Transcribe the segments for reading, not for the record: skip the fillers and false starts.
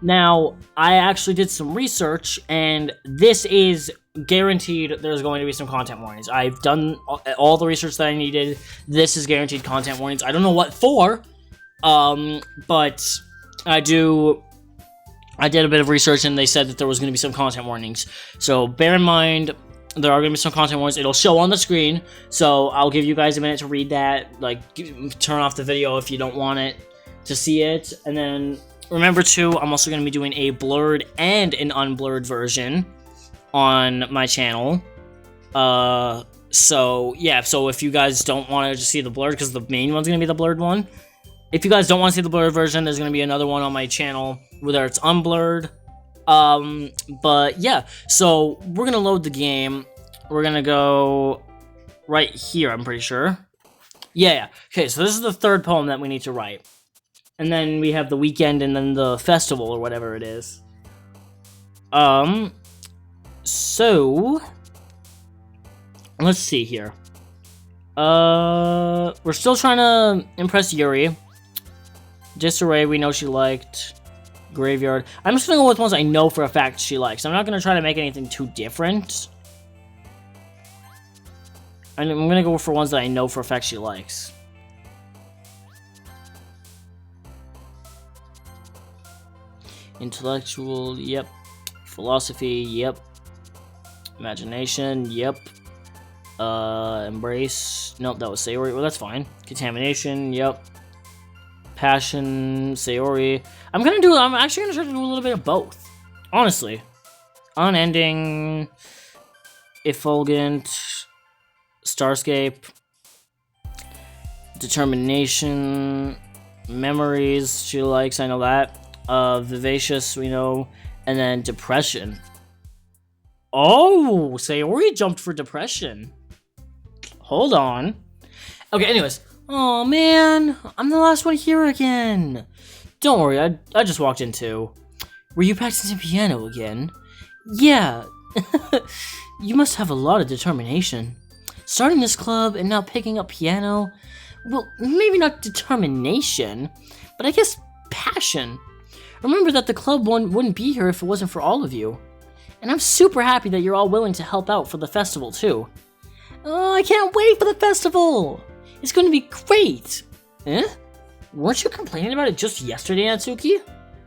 Now, I actually did some research, and this is guaranteed there's going to be some content warnings. I've done all the research that I needed. This is guaranteed content warnings. I don't know what for, but I did a bit of research, and they said that there was going to be some content warnings. So bear in mind, there are going to be some content warnings. It'll show on the screen, so I'll give you guys a minute to read that. Like, turn off the video if you don't want it to see it. And then remember too, I'm also going to be doing a blurred and an unblurred version on my channel. So yeah, so if you guys don't want to just see the blurred, because the main one's going to be the blurred one. If you guys don't want to see the blurred version, there's going to be another one on my channel where it's unblurred. But yeah, so we're gonna load the game. We're gonna go right here, I'm pretty sure. Yeah. Okay, so this is the third poem that we need to write. And then we have the weekend and then the festival or whatever it is. So let's see here. We're still trying to impress Yuri. Disarray, we know she liked. Graveyard. I'm just gonna go with ones I know for a fact she likes. I'm not gonna try to make anything too different. I'm gonna go for ones that I know for a fact she likes. Intellectual, yep. Philosophy, yep. Imagination, yep. Embrace, nope, that was sayori. Well, that's fine. Contamination, yep. Passion, sayori. I'm actually gonna try to do a little bit of both. Honestly. Unending, effulgent, starscape, determination, memories she likes, I know that. Vivacious, we know, and then depression. Oh, sayori jumped for depression. Hold on. Okay, anyways. Oh man, I'm the last one here again. Don't worry, I just walked in too. Were you practicing piano again? Yeah. You must have a lot of determination. Starting this club and now picking up piano. Well, maybe not determination, but I guess passion. Remember that the club wouldn't be here if it wasn't for all of you. And I'm super happy that you're all willing to help out for the festival too. Oh, I can't wait for the festival! It's going to be great! Eh? Weren't you complaining about it just yesterday, Natsuki?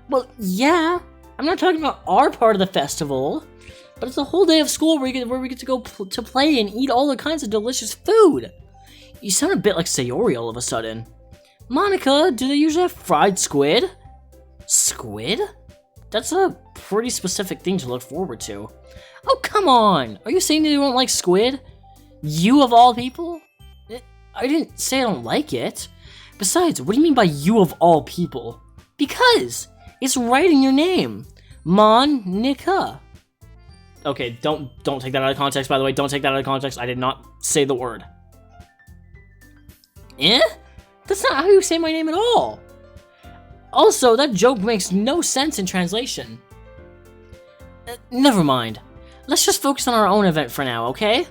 Well, yeah. I'm not talking about our part of the festival. But it's a whole day of school where we get to go to play and eat all the kinds of delicious food. You sound a bit like Sayori all of a sudden. Monica, do they usually have fried squid? Squid? That's a pretty specific thing to look forward to. Oh, come on! Are you saying that you don't like squid? You of all people? I didn't say I don't like it. Besides, what do you mean by you of all people? Because it's right in your name. Monica. Okay, don't take that out of context, by the way. Don't take that out of context. I did not say the word. Eh? That's not how you say my name at all. Also, that joke makes no sense in translation. Never mind. Let's just focus on our own event for now, okay?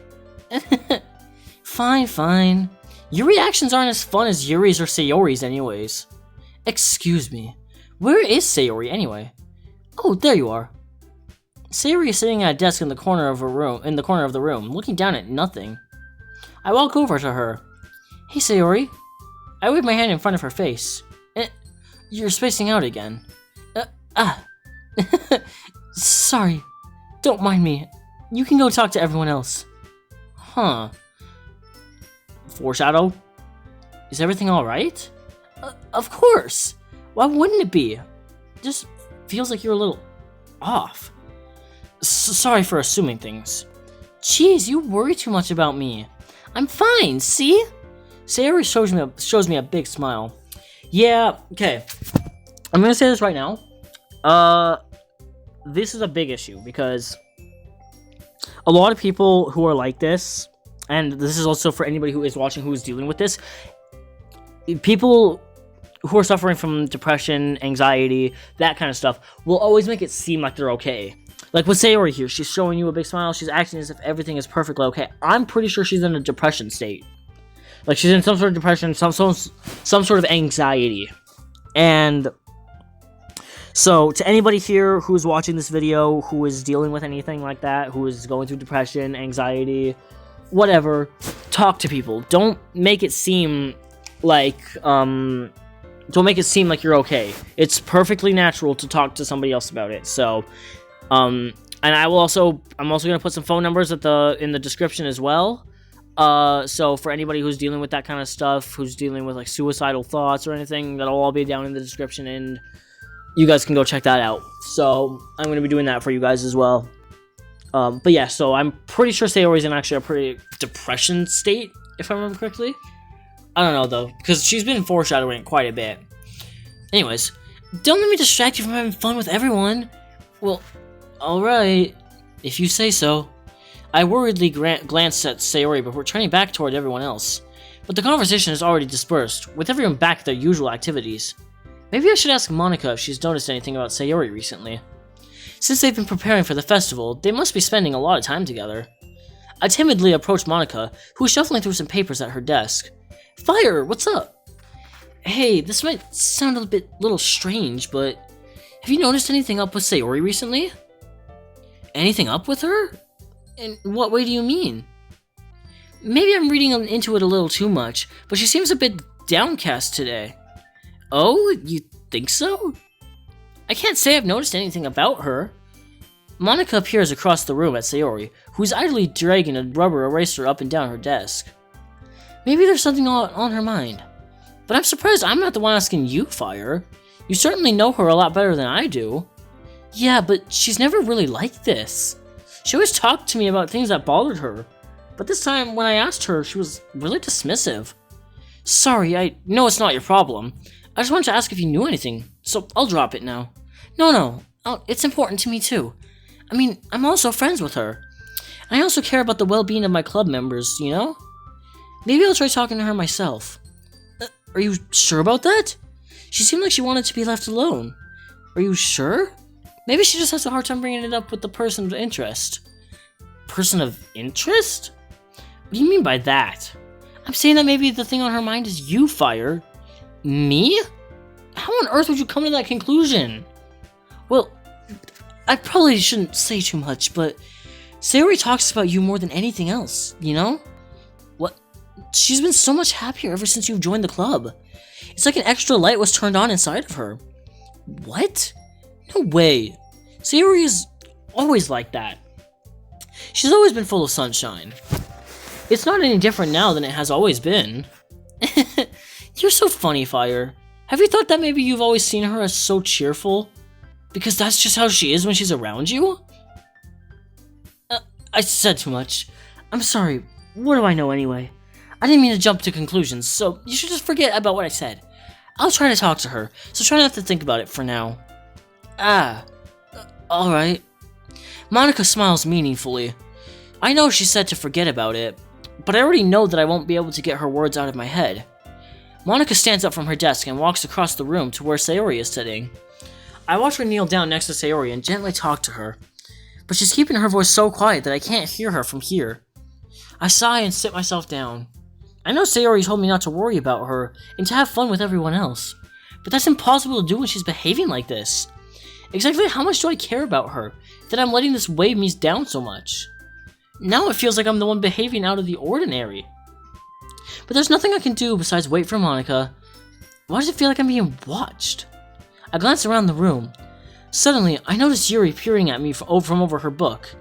Fine. Your reactions aren't as fun as Yuri's or Sayori's anyways. Excuse me. Where is Sayori anyway? Oh, there you are. Sayori is sitting at a desk in the corner of the room, looking down at nothing. I walk over to her. Hey, Sayori. I wave my hand in front of her face. You're spacing out again. Sorry. Don't mind me. You can go talk to everyone else. Huh. Foreshadow? Is everything alright? Of course! Why wouldn't it be? Just feels like you're a little off. Sorry for assuming things. Jeez, you worry too much about me. I'm fine, see? Sayori shows me a big smile. Yeah, okay. I'm gonna say this right now. This is a big issue because a lot of people who are like this, and this is also for anybody who is watching who is dealing with this, people who are suffering from depression, anxiety, that kind of stuff, will always make it seem like they're okay. Like with Sayori here, she's showing you a big smile, she's acting as if everything is perfectly okay. I'm pretty sure she's in a depression state. Like she's in some sort of depression, some sort of anxiety. And So, to anybody here who's watching this video, who is dealing with anything like that, who is going through depression, anxiety, whatever, talk to people. Don't make it seem like, you're okay. It's perfectly natural to talk to somebody else about it. So, and I'm also gonna put some phone numbers in the description as well. So for anybody who's dealing with that kind of stuff, who's dealing with like suicidal thoughts or anything, that'll all be down in the description, and you guys can go check that out. So I'm going to be doing that for you guys as well. But yeah, so I'm pretty sure Sayori's in actually a pretty depression state, if I remember correctly. I don't know though, because she's been foreshadowing it quite a bit. Anyways, don't let me distract you from having fun with everyone. Well, alright, if you say so. I worriedly glanced at Sayori before turning back toward everyone else. But the conversation has already dispersed, with everyone back at their usual activities. Maybe I should ask Monica if she's noticed anything about Sayori recently. Since they've been preparing for the festival, they must be spending a lot of time together. I timidly approached Monica, who was shuffling through some papers at her desk. Fire, what's up? Hey, this might sound a little strange, but have you noticed anything up with Sayori recently? Anything up with her? In what way do you mean? Maybe I'm reading into it a little too much, but she seems a bit downcast today. Oh, you think so? I can't say I've noticed anything about her. Monica appears across the room at Sayori, who's idly dragging a rubber eraser up and down her desk. Maybe there's something on her mind. But I'm surprised I'm not the one asking you, Fire. You certainly know her a lot better than I do. Yeah, but she's never really like this. She always talked to me about things that bothered her. But this time, when I asked her, she was really dismissive. Sorry, I know it's not your problem. I just wanted to ask if you knew anything, so I'll drop it now. No, it's important to me too. I mean, I'm also friends with her. And I also care about the well-being of my club members, you know? Maybe I'll try talking to her myself. Are you sure about that? She seemed like she wanted to be left alone. Are you sure? Maybe she just has a hard time bringing it up with the person of interest. Person of interest? What do you mean by that? I'm saying that maybe the thing on her mind is you, Fire. Me? How on earth would you come to that conclusion? Well, I probably shouldn't say too much, but Sayori talks about you more than anything else, you know? What? She's been so much happier ever since you've joined the club. It's like an extra light was turned on inside of her. What? No way. Sayori is always like that. She's always been full of sunshine. It's not any different now than it has always been. You're so funny, Fire. Have you thought that maybe you've always seen her as so cheerful? Because that's just how she is when she's around you? I said too much. I'm sorry. What do I know anyway? I didn't mean to jump to conclusions, so you should just forget about what I said. I'll try to talk to her, so try not to think about it for now. Alright. Monica smiles meaningfully. I know she said to forget about it, but I already know that I won't be able to get her words out of my head. Monica stands up from her desk and walks across the room to where Sayori is sitting. I watch her kneel down next to Sayori and gently talk to her, but she's keeping her voice so quiet that I can't hear her from here. I sigh and sit myself down. I know Sayori told me not to worry about her and to have fun with everyone else, but that's impossible to do when she's behaving like this. Exactly how much do I care about her that I'm letting this weigh me down so much? Now it feels like I'm the one behaving out of the ordinary. But there's nothing I can do besides wait for Monica. Why does it feel like I'm being watched? I glance around the room. Suddenly, I notice Yuri peering at me from over her book,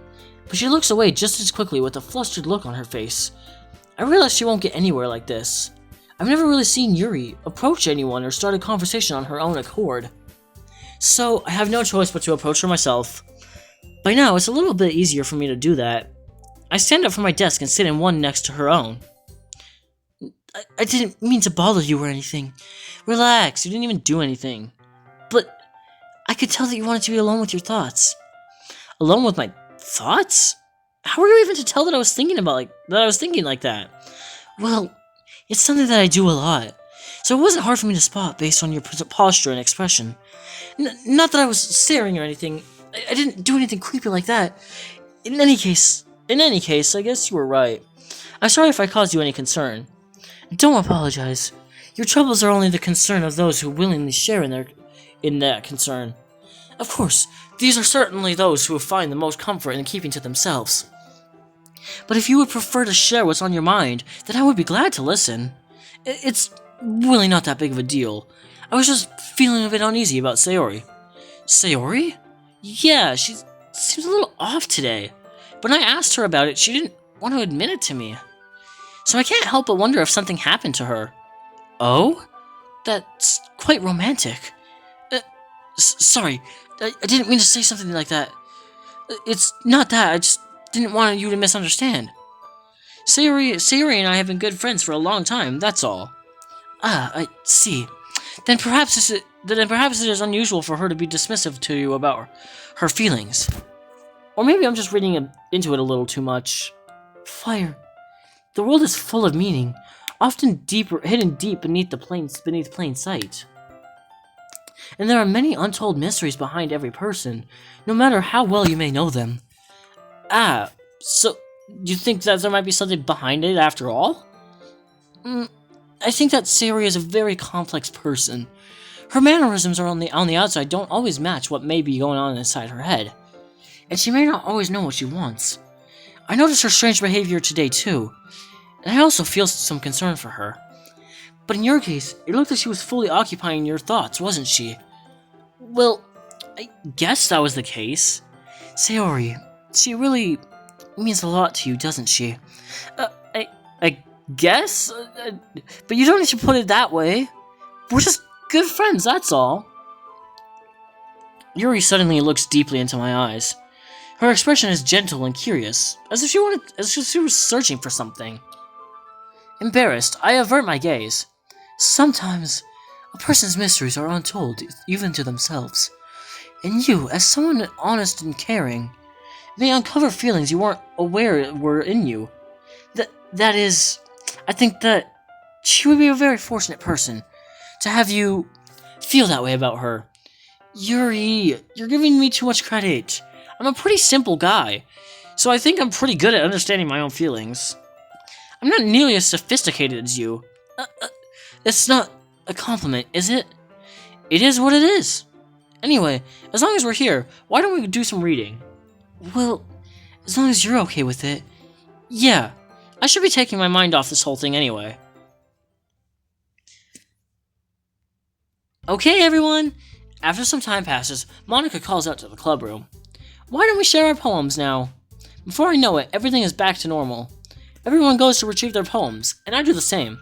but she looks away just as quickly with a flustered look on her face. I realize she won't get anywhere like this. I've never really seen Yuri approach anyone or start a conversation on her own accord. So, I have no choice but to approach her myself. By now, it's a little bit easier for me to do that. I stand up from my desk and sit in one next to her own. I didn't mean to bother you or anything. Relax, you didn't even do anything. But I could tell that you wanted to be alone with your thoughts. Alone with my thoughts? How were you even to tell that I was thinking like that? Well, it's something that I do a lot, so it wasn't hard for me to spot based on your posture and expression. Not that I was staring or anything. I didn't do anything creepy like that. In any case, I guess you were right. I'm sorry if I caused you any concern. Don't apologize. Your troubles are only the concern of those who willingly share in that concern. Of course, these are certainly those who find the most comfort in keeping to themselves. But if you would prefer to share what's on your mind, then I would be glad to listen. It's really not that big of a deal. I was just feeling a bit uneasy about Sayori. Sayori? Yeah, she seems a little off today. But when I asked her about it, she didn't want to admit it to me. So I can't help but wonder if something happened to her. Oh? That's quite romantic. Sorry, I didn't mean to say something like that. It's not that, I just didn't want you to misunderstand. Sayori and I have been good friends for a long time, that's all. Ah, I see. Then perhaps it is unusual for her to be dismissive to you about her feelings. Or maybe I'm just reading into it a little too much. Fire. The world is full of meaning, often hidden deep beneath plain sight. And there are many untold mysteries behind every person, no matter how well you may know them. Ah, so you think that there might be something behind it after all? I think that Sayori is a very complex person. Her mannerisms on the outside don't always match what may be going on inside her head, and she may not always know what she wants. I noticed her strange behavior today too, and I also feel some concern for her. But in your case, it looked like she was fully occupying your thoughts, wasn't she? Well, I guess that was the case. Sayori, she really means a lot to you, doesn't she? I guess? But you don't need to put it that way. We're just good friends, that's all. Yuri suddenly looks deeply into my eyes. Her expression is gentle and curious, as if she was searching for something. Embarrassed, I avert my gaze. Sometimes, a person's mysteries are untold, even to themselves. And you, as someone honest and caring, may uncover feelings you weren't aware were in you. That is, I think that she would be a very fortunate person to have you feel that way about her. Yuri, you're giving me too much credit. I'm a pretty simple guy, so I think I'm pretty good at understanding my own feelings. I'm not nearly as sophisticated as you. It's not a compliment, is it? It is what it is. Anyway, as long as we're here, why don't we do some reading? Well, as long as you're okay with it. Yeah, I should be taking my mind off this whole thing anyway. Okay, everyone! After some time passes, Monica calls out to the club room. Why don't we share our poems now? Before I know it, everything is back to normal. Everyone goes to retrieve their poems, and I do the same.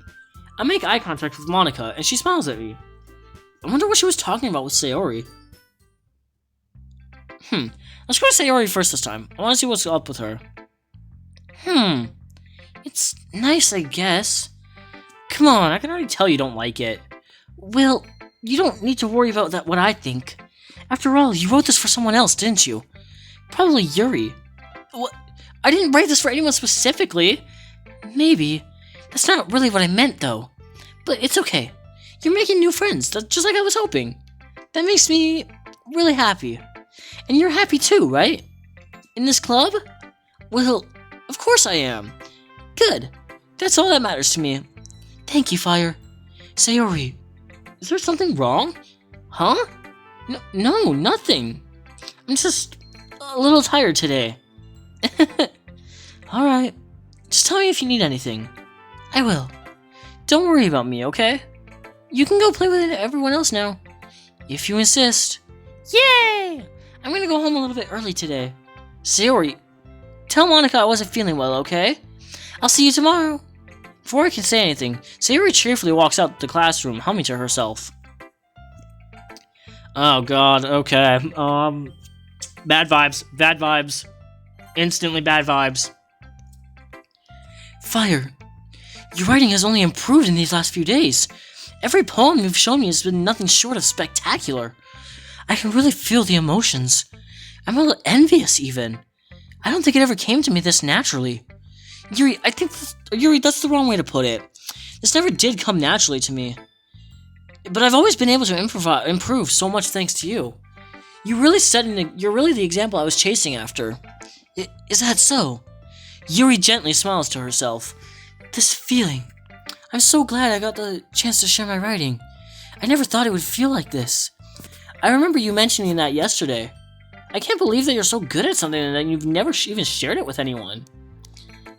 I make eye contact with Monica, and she smiles at me. I wonder what she was talking about with Sayori. Let's go to Sayori first this time. I want to see what's up with her. It's nice, I guess. Come on, I can already tell you don't like it. Well, you don't need to worry about what I think. After all, you wrote this for someone else, didn't you? Probably Yuri. What? I didn't write this for anyone specifically. Maybe. That's not really what I meant, though. But it's okay. You're making new friends, just like I was hoping. That makes me really happy. And you're happy too, right? In this club? Well, of course I am. Good. That's all that matters to me. Thank you, Fire. Sayori, is there something wrong? Huh? No, nothing. I'm just a little tired today. Alright. Just tell me if you need anything. I will. Don't worry about me, okay? You can go play with everyone else now. If you insist. Yay! I'm gonna go home a little bit early today. Sayori, tell Monica I wasn't feeling well, okay? I'll see you tomorrow. Before I can say anything, Sayori cheerfully walks out the classroom, humming to herself. Oh god, okay. Bad vibes. Instantly bad vibes. Fire, your writing has only improved in these last few days. Every poem you've shown me has been nothing short of spectacular. I can really feel the emotions. I'm a little envious, even. I don't think it ever came to me this naturally. Yuri, that's the wrong way to put it. This never did come naturally to me. But I've always been able to improve so much thanks to you. You're really the example I was chasing after. Is that so? Yuri gently smiles to herself. This feeling. I'm so glad I got the chance to share my writing. I never thought it would feel like this. I remember you mentioning that yesterday. I can't believe that you're so good at something and that you've never even shared it with anyone.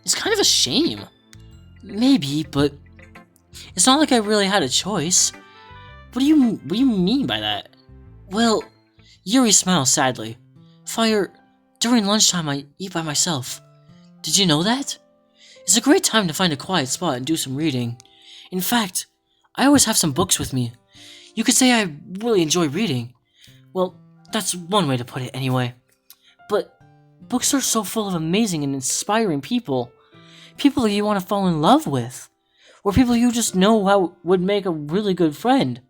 It's kind of a shame. Maybe, but it's not like I really had a choice. What do you mean by that? Well, Yuri smiles sadly. Fire, during lunchtime I eat by myself. Did you know that? It's a great time to find a quiet spot and do some reading. In fact, I always have some books with me. You could say I really enjoy reading. Well, that's one way to put it anyway. But books are so full of amazing and inspiring people. People that you want to fall in love with. Or people you just know how would make a really good friend.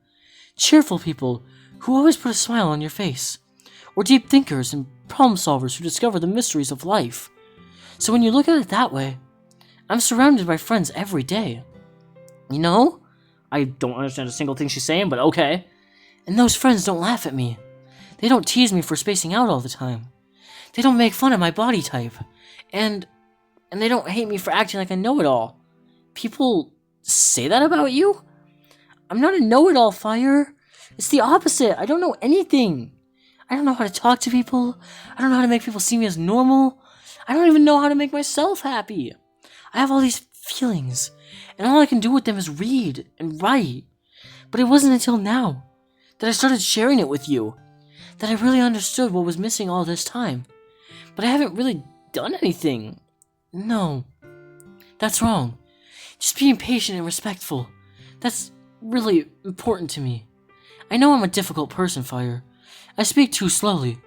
Cheerful people who always put a smile on your face. Or deep thinkers and problem solvers who discover the mysteries of life. So when you look at it that way, I'm surrounded by friends every day. You know? I don't understand a single thing she's saying, but okay. And those friends don't laugh at me. They don't tease me for spacing out all the time. They don't make fun of my body type. And they don't hate me for acting like a know-it-all. People say that about you? I'm not a know-it-all, Fire. It's the opposite. I don't know anything. I don't know how to talk to people. I don't know how to make people see me as normal. I don't even know how to make myself happy. I have all these feelings, and all I can do with them is read and write. But it wasn't until now that I started sharing it with you that I really understood what was missing all this time. But I haven't really done anything. No, that's wrong. Just being patient and respectful. That's really important to me. I know I'm a difficult person, Fire. I speak too slowly.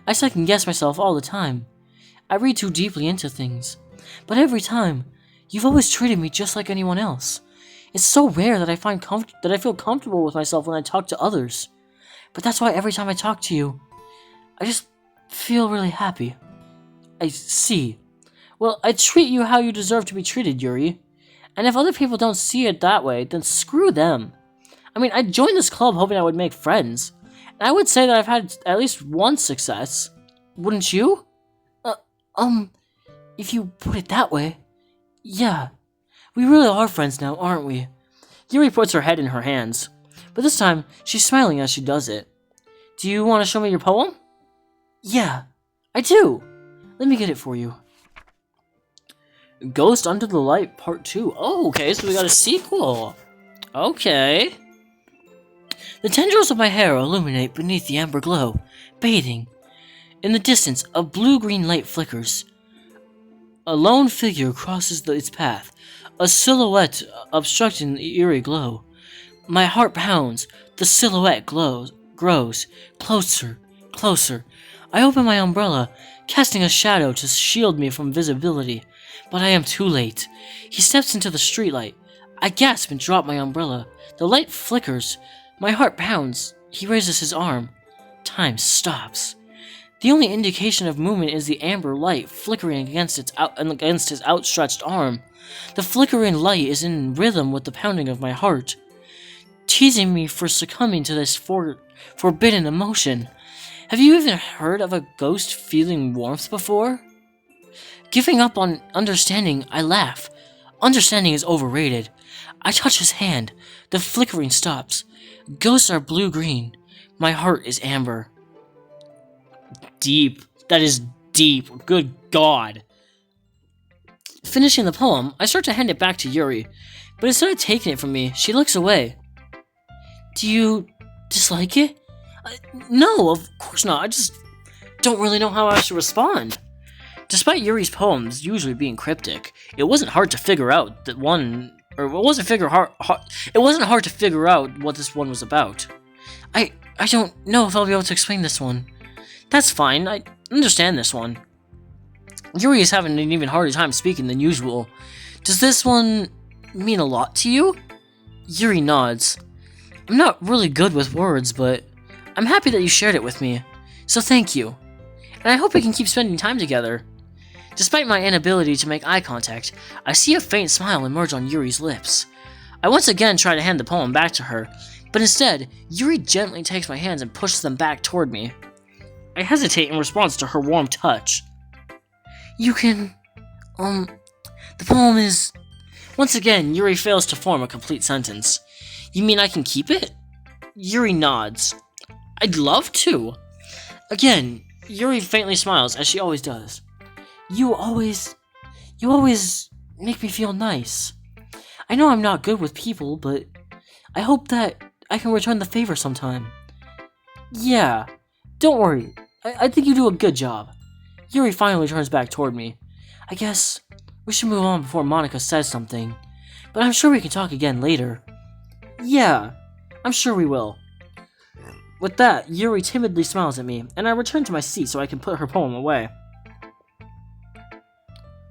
I second guess myself all the time. I read too deeply into things. But every time, you've always treated me just like anyone else. It's so rare that I feel comfortable with myself when I talk to others. But that's why every time I talk to you, I just feel really happy. I see. Well, I treat you how you deserve to be treated, Yuri. And if other people don't see it that way, then screw them. I mean, I joined this club hoping I would make friends. And I would say that I've had at least one success. Wouldn't you? If you put it that way, yeah. We really are friends now, aren't we? Yuri puts her head in her hands. But this time, she's smiling as she does it. Do you want to show me your poem? Yeah, I do. Let me get it for you. Ghost Under the Light Part 2. Oh, okay, so we got a sequel. Okay. The tendrils of my hair illuminate beneath the amber glow, bathing. In the distance, a blue-green light flickers. A lone figure crosses its path, a silhouette obstructing the eerie glow. My heart pounds. The silhouette grows closer, closer. I open my umbrella, casting a shadow to shield me from visibility, but I am too late. He steps into the streetlight. I gasp and drop my umbrella. The light flickers. My heart pounds. He raises his arm. Time stops. The only indication of movement is the amber light flickering against his outstretched arm. The flickering light is in rhythm with the pounding of my heart, teasing me for succumbing to this forbidden emotion. Have you even heard of a ghost feeling warmth before? Giving up on understanding, I laugh. Understanding is overrated. I touch his hand. The flickering stops. Ghosts are blue-green. My heart is amber. Deep. That is deep. Good God. Finishing the poem, I start to hand it back to Yuri, but instead of taking it from me, she looks away. Do you dislike it? No, of course not. I just don't really know how I should respond. Despite Yuri's poems usually being cryptic, it wasn't hard to figure out it wasn't hard to figure out what this one was about. I don't know if I'll be able to explain this one. That's fine, I understand this one. Yuri is having an even harder time speaking than usual. Does this one mean a lot to you? Yuri nods. I'm not really good with words, but I'm happy that you shared it with me, so thank you. And I hope we can keep spending time together. Despite my inability to make eye contact, I see a faint smile emerge on Yuri's lips. I once again try to hand the poem back to her, but instead, Yuri gently takes my hands and pushes them back toward me. I hesitate in response to her warm touch. You can... the poem is... Once again, Yuri fails to form a complete sentence. You mean I can keep it? Yuri nods. I'd love to. Again, Yuri faintly smiles, as she always does. You always make me feel nice. I know I'm not good with people, but I hope that I can return the favor sometime. Yeah, don't worry. I think you do a good job. Yuri finally turns back toward me. I guess we should move on before Monica says something, but I'm sure we can talk again later. Yeah, I'm sure we will. With that, Yuri timidly smiles at me, and I return to my seat so I can put her poem away.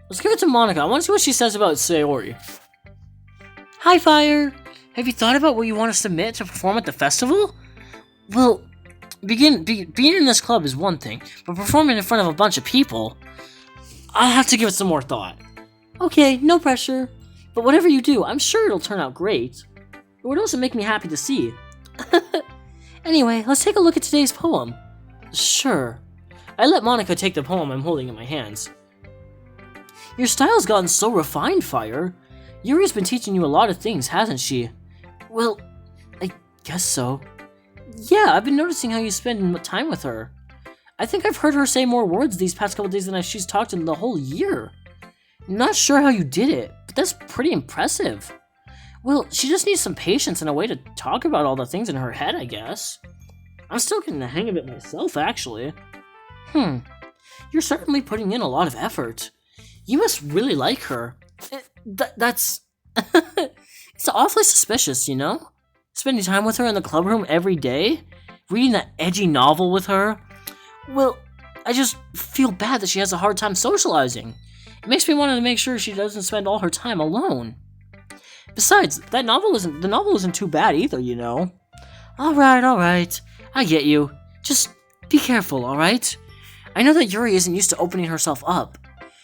Let's give it to Monica. I want to see what she says about Sayori. Hi, Fire! Have you thought about what you want to submit to perform at the festival? Well, being in this club is one thing, but performing in front of a bunch of people, I'll have to give it some more thought. Okay, no pressure. But whatever you do, I'm sure it'll turn out great. It would also make me happy to see. Anyway, let's take a look at today's poem. Sure. I let Monica take the poem I'm holding in my hands. Your style's gotten so refined, Fire. Yuri's been teaching you a lot of things, hasn't she? Well, I guess so. Yeah, I've been noticing how you spend time with her. I think I've heard her say more words these past couple days than she's talked in the whole year. Not sure how you did it, but that's pretty impressive. Well, she just needs some patience and a way to talk about all the things in her head, I guess. I'm still getting the hang of it myself, actually. You're certainly putting in a lot of effort. You must really like her. That's... It's awfully suspicious, you know? Spending time with her in the club room every day? Reading that edgy novel with her? Well, I just feel bad that she has a hard time socializing. It makes me want to make sure she doesn't spend all her time alone. Besides, the novel isn't too bad either, you know? Alright. I get you. Just be careful, alright? I know that Yuri isn't used to opening herself up.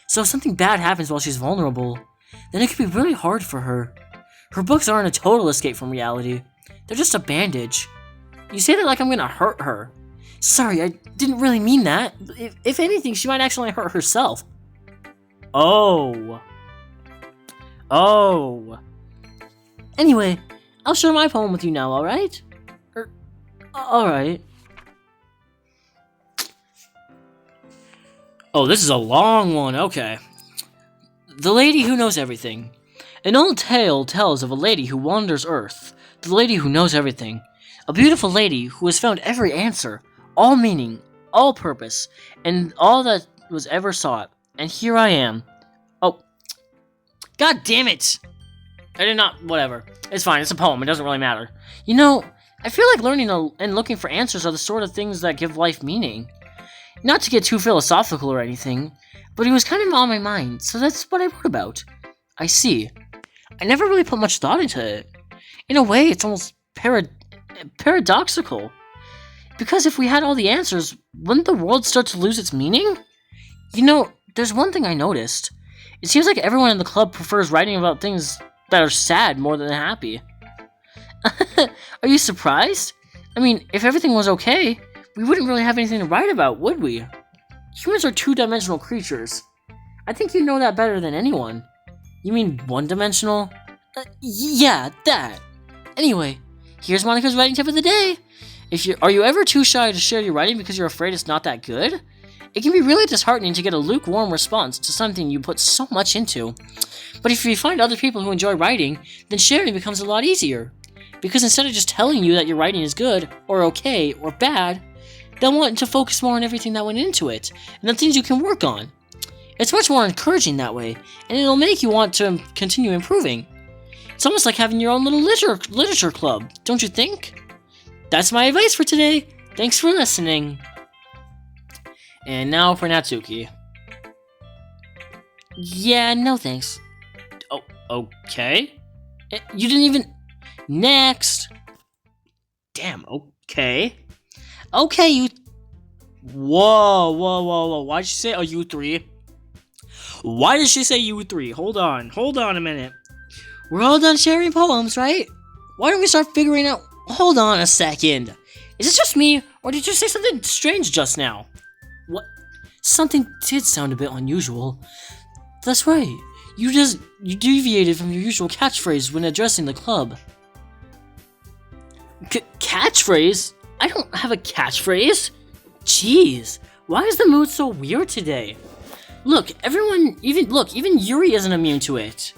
So if something bad happens while she's vulnerable, then it could be really hard for her. Her books aren't a total escape from reality. They're just a bandage. You say that like I'm gonna hurt her. Sorry, I didn't really mean that. If anything, she might actually hurt herself. Oh. Anyway, I'll share my poem with you now, alright? Alright. Oh, this is a long one, okay. The Lady Who Knows Everything. An old tale tells of a lady who wanders Earth. The lady who knows everything. A beautiful lady who has found every answer, all meaning, all purpose, and all that was ever sought. And here I am. Oh. God damn it! I did not... Whatever. It's fine, it's a poem, it doesn't really matter. You know, I feel like learning and looking for answers are the sort of things that give life meaning. Not to get too philosophical or anything, but it was kind of on my mind, so that's what I wrote about. I see. I never really put much thought into it. In a way, it's almost paradoxical. Because if we had all the answers, wouldn't the world start to lose its meaning? You know, there's one thing I noticed. It seems like everyone in the club prefers writing about things that are sad more than happy. Are you surprised? I mean, if everything was okay, we wouldn't really have anything to write about, would we? Humans are two-dimensional creatures. I think you know that better than anyone. You mean one-dimensional? Yeah, that. Anyway, here's Monica's writing tip of the day. Are you ever too shy to share your writing because you're afraid it's not that good? It can be really disheartening to get a lukewarm response to something you put so much into. But if you find other people who enjoy writing, then sharing becomes a lot easier. Because instead of just telling you that your writing is good, or okay, or bad, they'll want to focus more on everything that went into it, and the things you can work on. It's much more encouraging that way, and it'll make you want to continue improving. It's almost like having your own little literature club, don't you think? That's my advice for today. Thanks for listening. And now for Natsuki. Yeah, no thanks. Oh, okay. You didn't even... Next. Damn, okay. Okay, you... Whoa. Why'd she say, you three? Why did she say you three? Hold on a minute. We're all done sharing poems, right? Why don't we start figuring out... Hold on a second. Is it just me, or did you say something strange just now? What? Something did sound a bit unusual. That's right. You deviated from your usual catchphrase when addressing the club. Catchphrase? I don't have a catchphrase. Jeez, why is the mood so weird today? Look, even Yuri isn't immune to it.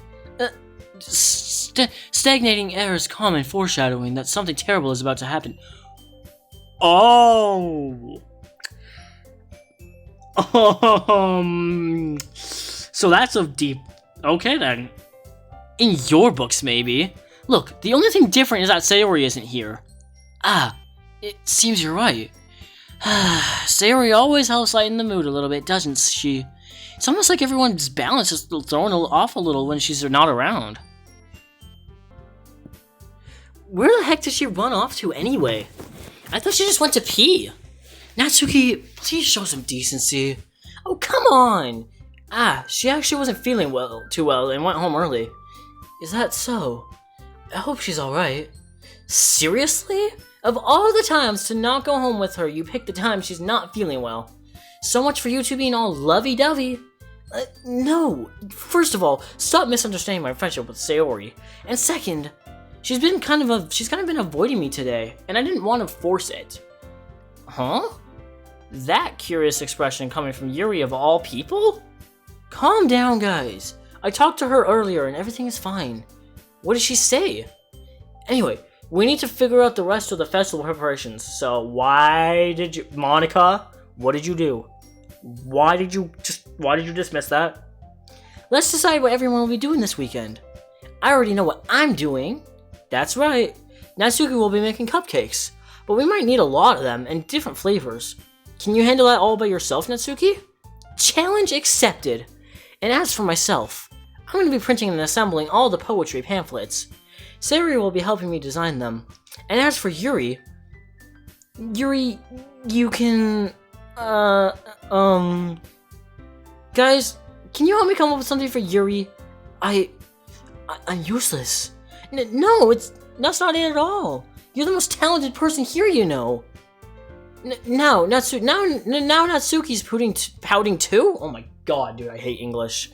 Stagnating air is common foreshadowing that something terrible is about to happen. Oh. So that's a deep... Okay then. In your books, maybe. Look, the only thing different is that Sayori isn't here. Ah, it seems you're right. Sayori always helps lighten the mood a little bit, doesn't she? It's almost like everyone's balance is thrown off a little when she's not around. Where the heck did she run off to anyway? I thought she just went to pee. Natsuki, please show some decency. Oh, come on! Ah, she actually wasn't feeling too well and went home early. Is that so? I hope she's alright. Seriously? Of all the times to not go home with her, you picked the time she's not feeling well. So much for you two being all lovey-dovey. No. First of all, stop misunderstanding my friendship with Sayori. And second, she's kind of been avoiding me today, and I didn't want to force it. Huh? That curious expression coming from Yuri of all people? Calm down, guys. I talked to her earlier and everything is fine. What did she say? Anyway, we need to figure out the rest of the festival preparations. So Monica, what did you do? Why did you dismiss that? Let's decide what everyone will be doing this weekend. I already know what I'm doing. That's right. Natsuki will be making cupcakes, but we might need a lot of them and different flavors. Can you handle that all by yourself, Natsuki? Challenge accepted. And as for myself, I'm going to be printing and assembling all the poetry pamphlets. Sayori will be helping me design them. And as for Yuri, you can, guys, can you help me come up with something for Yuri? I'm useless. No, that's not it at all. You're the most talented person here, you know. Now Natsuki's pouting too? Oh my god, dude, I hate English.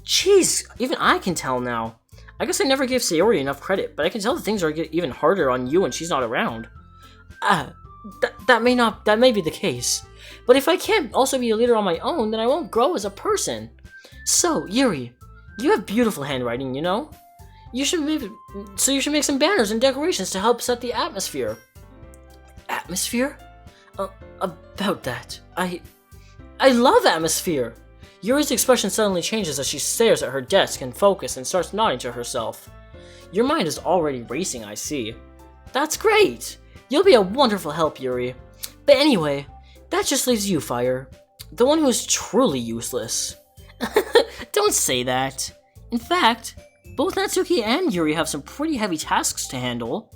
Jeez, even I can tell now. I guess I never gave Sayori enough credit, but I can tell that things are getting even harder on you when she's not around. That may be the case. But if I can't also be a leader on my own, then I won't grow as a person. So, Yuri, you have beautiful handwriting, you know? You should make some banners and decorations to help set the atmosphere. Atmosphere? About that, I love atmosphere. Yuri's expression suddenly changes as she stares at her desk and focuses and starts nodding to herself. Your mind is already racing, I see. That's great! You'll be a wonderful help, Yuri. But anyway, that just leaves you, Fire. The one who is truly useless. Don't say that. In fact, both Natsuki and Yuri have some pretty heavy tasks to handle.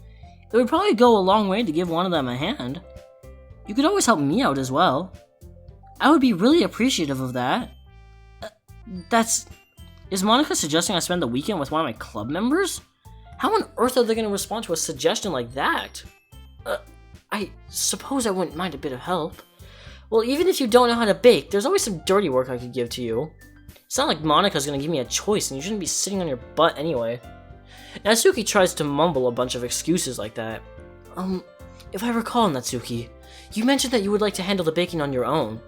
It would probably go a long way to give one of them a hand. You could always help me out as well. I would be really appreciative of that. Is Monica suggesting I spend the weekend with one of my club members? How on earth are they going to respond to a suggestion like that? I suppose I wouldn't mind a bit of help. Well, even if you don't know how to bake, there's always some dirty work I could give to you. It's not like Monica's going to give me a choice, and you shouldn't be sitting on your butt anyway. Natsuki tries to mumble a bunch of excuses like that. If I recall, Natsuki, you mentioned that you would like to handle the baking on your own.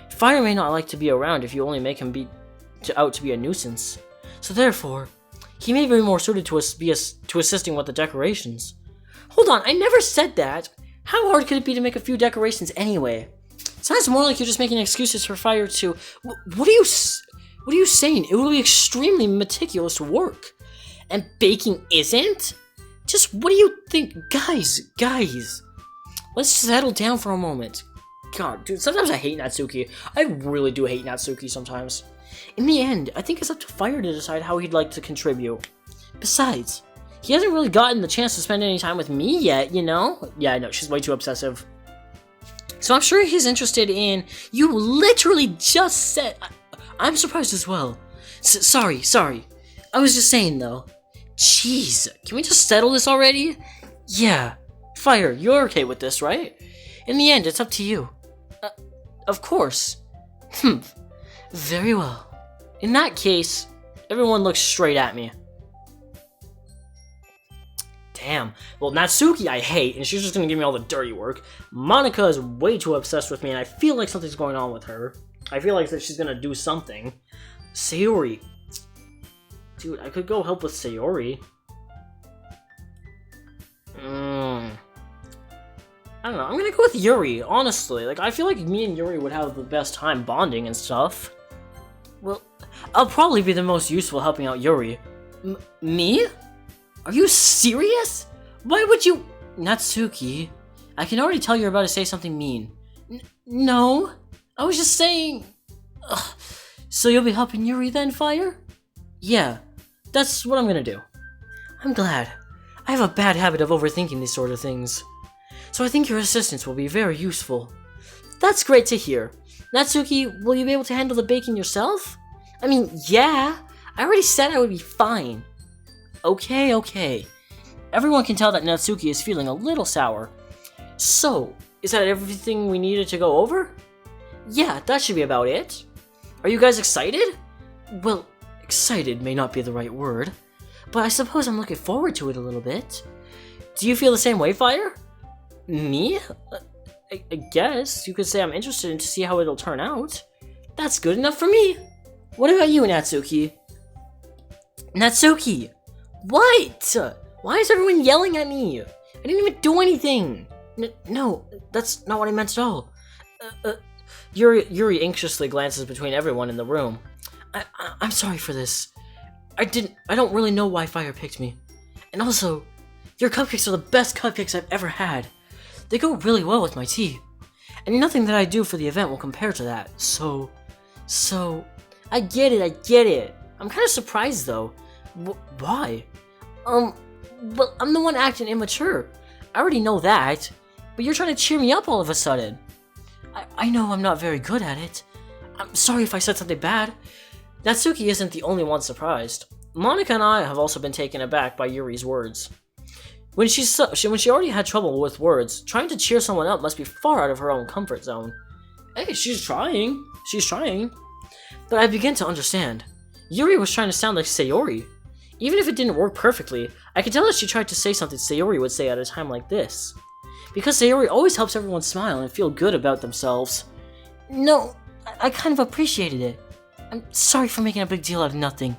Fire may not like to be around if you only make him out to be a nuisance. So therefore, he may be more suited to assisting with the decorations. Hold on, I never said that! How hard could it be to make a few decorations anyway? Sounds more like you're just making excuses for Fire to... What are you saying? It will be extremely meticulous work. And baking isn't? Just what do you think? Guys, let's settle down for a moment. God, dude, sometimes I hate Natsuki. I really do hate Natsuki sometimes. In the end, I think it's up to Fire to decide how he'd like to contribute. Besides, he hasn't really gotten the chance to spend any time with me yet, you know? Yeah, I know, she's way too obsessive. So I'm sure he's interested in... You literally just said... I'm surprised as well. Sorry. I was just saying, though. Jeez, can we just settle this already? Yeah. Fire, you're okay with this, right? In the end, it's up to you. Of course. Very well. In that case, everyone looks straight at me. Damn. damn. Well, Natsuki I hate, and she's just gonna give me all the dirty work. Monica is way too obsessed with me, and I feel like something's going on with her. I feel like that she's gonna do something. Sayori. Dude, I could go help with Sayori. I don't know, I'm gonna go with Yuri, honestly. Like, I feel like me and Yuri would have the best time bonding and stuff. Well, I'll probably be the most useful helping out Yuri. Me? Are you serious? Why would you... Natsuki, I can already tell you're about to say something mean. No, I was just saying... Ugh. So you'll be helping Yuri then, Fire? Yeah, that's what I'm gonna do. I'm glad. I have a bad habit of overthinking these sort of things. So I think your assistance will be very useful. That's great to hear. Natsuki, will you be able to handle the baking yourself? I mean, yeah. I already said I would be fine. Okay. Everyone can tell that Natsuki is feeling a little sour. So, is that everything we needed to go over? Yeah, that should be about it. Are you guys excited? Well, excited may not be the right word, but I suppose I'm looking forward to it a little bit. Do you feel the same way, Fire? Me? I guess you could say I'm interested to see how it'll turn out. That's good enough for me. What about you, Natsuki? Natsuki! What? Why is everyone yelling at me? I didn't even do anything. No, that's not what I meant at all. Yuri anxiously glances between everyone in the room. I'm sorry for this. I don't really know why Fire picked me. And also, your cupcakes are the best cupcakes I've ever had. They go really well with my tea. And nothing that I do for the event will compare to that. So, I get it. I'm kind of surprised though. Why? Well, I'm the one acting immature. I already know that. But you're trying to cheer me up all of a sudden. I know I'm not very good at it. I'm sorry if I said something bad. Natsuki isn't the only one surprised. Monica and I have also been taken aback by Yuri's words. When she already had trouble with words, trying to cheer someone up must be far out of her own comfort zone. Hey, she's trying. But I begin to understand. Yuri was trying to sound like Sayori. Even if it didn't work perfectly, I could tell that she tried to say something Sayori would say at a time like this. Because Sayori always helps everyone smile and feel good about themselves. No, I kind of appreciated it. I'm sorry for making a big deal out of nothing.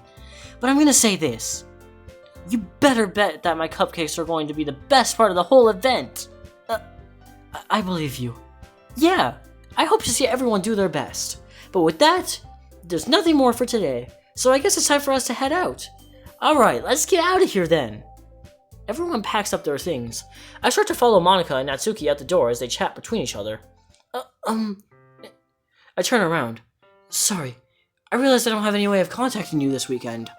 But I'm gonna say this. You better bet that my cupcakes are going to be the best part of the whole event. I believe you. Yeah, I hope to see everyone do their best. But with that, there's nothing more for today. So I guess it's time for us to head out. Alright, let's get out of here then. Everyone packs up their things. I start to follow Monica and Natsuki out the door as they chat between each other. I turn around. Sorry, I realized I don't have any way of contacting you this weekend.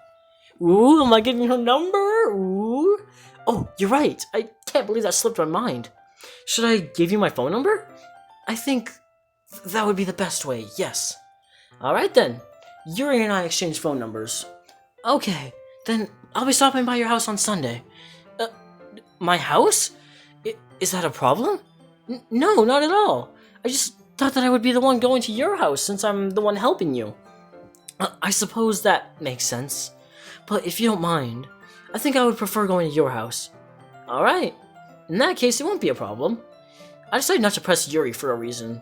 Ooh, am I getting her number? Ooh. Oh, you're right. I can't believe that slipped my mind. Should I give you my phone number? I think that would be the best way, yes. Alright then. Yuri and I exchange phone numbers. Okay, then I'll be stopping by your house on Sunday. My house? Is that a problem? No, not at all. I just thought that I would be the one going to your house since I'm the one helping you. I suppose that makes sense. But if you don't mind, I think I would prefer going to your house. Alright. In that case, it won't be a problem. I decided not to press Yuri for a reason.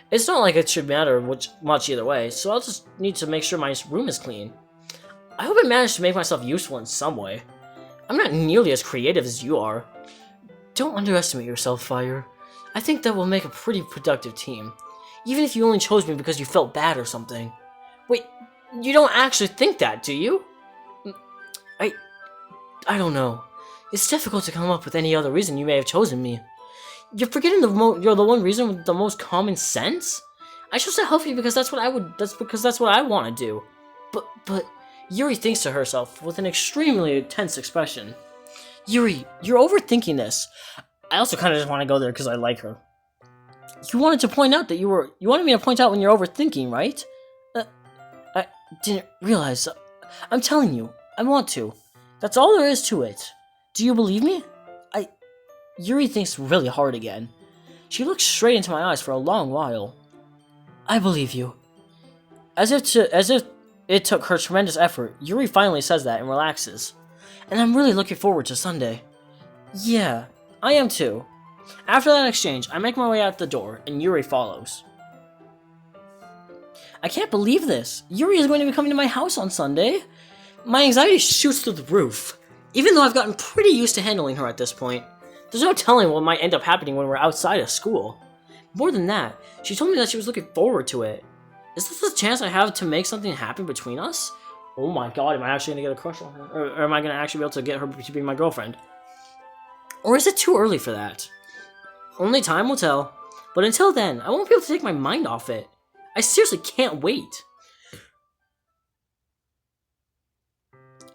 It's not like it should matter much either way, so I'll just need to make sure my room is clean. I hope I managed to make myself useful in some way. I'm not nearly as creative as you are. Don't underestimate yourself, Fire. I think that we'll make a pretty productive team. Even if you only chose me because you felt bad or something. Wait, you don't actually think that, do you? I don't know. It's difficult to come up with any other reason you may have chosen me. You're forgetting you're the one reason with the most common sense? I chose to help you because that's what I want to do. But Yuri thinks to herself with an extremely tense expression. Yuri, you're overthinking this. I also kind of just want to go there because I like her. You wanted me to point out when you're overthinking, right? I didn't realize. I'm telling you, I want to. That's all there is to it. Do you believe me? Yuri thinks really hard again. She looks straight into my eyes for a long while. I believe you. As if it took her tremendous effort, Yuri finally says that and relaxes. And I'm really looking forward to Sunday. Yeah, I am too. After that exchange, I make my way out the door, and Yuri follows. I can't believe this! Yuri is going to be coming to my house on Sunday! My anxiety shoots through the roof. Even though I've gotten pretty used to handling her at this point, there's no telling what might end up happening when we're outside of school. More than that, she told me that she was looking forward to it. Is this the chance I have to make something happen between us? Oh my god, am I actually gonna get a crush on her? Or am I gonna actually be able to get her to be my girlfriend? Or is it too early for that? Only time will tell. But until then, I won't be able to take my mind off it. I seriously can't wait.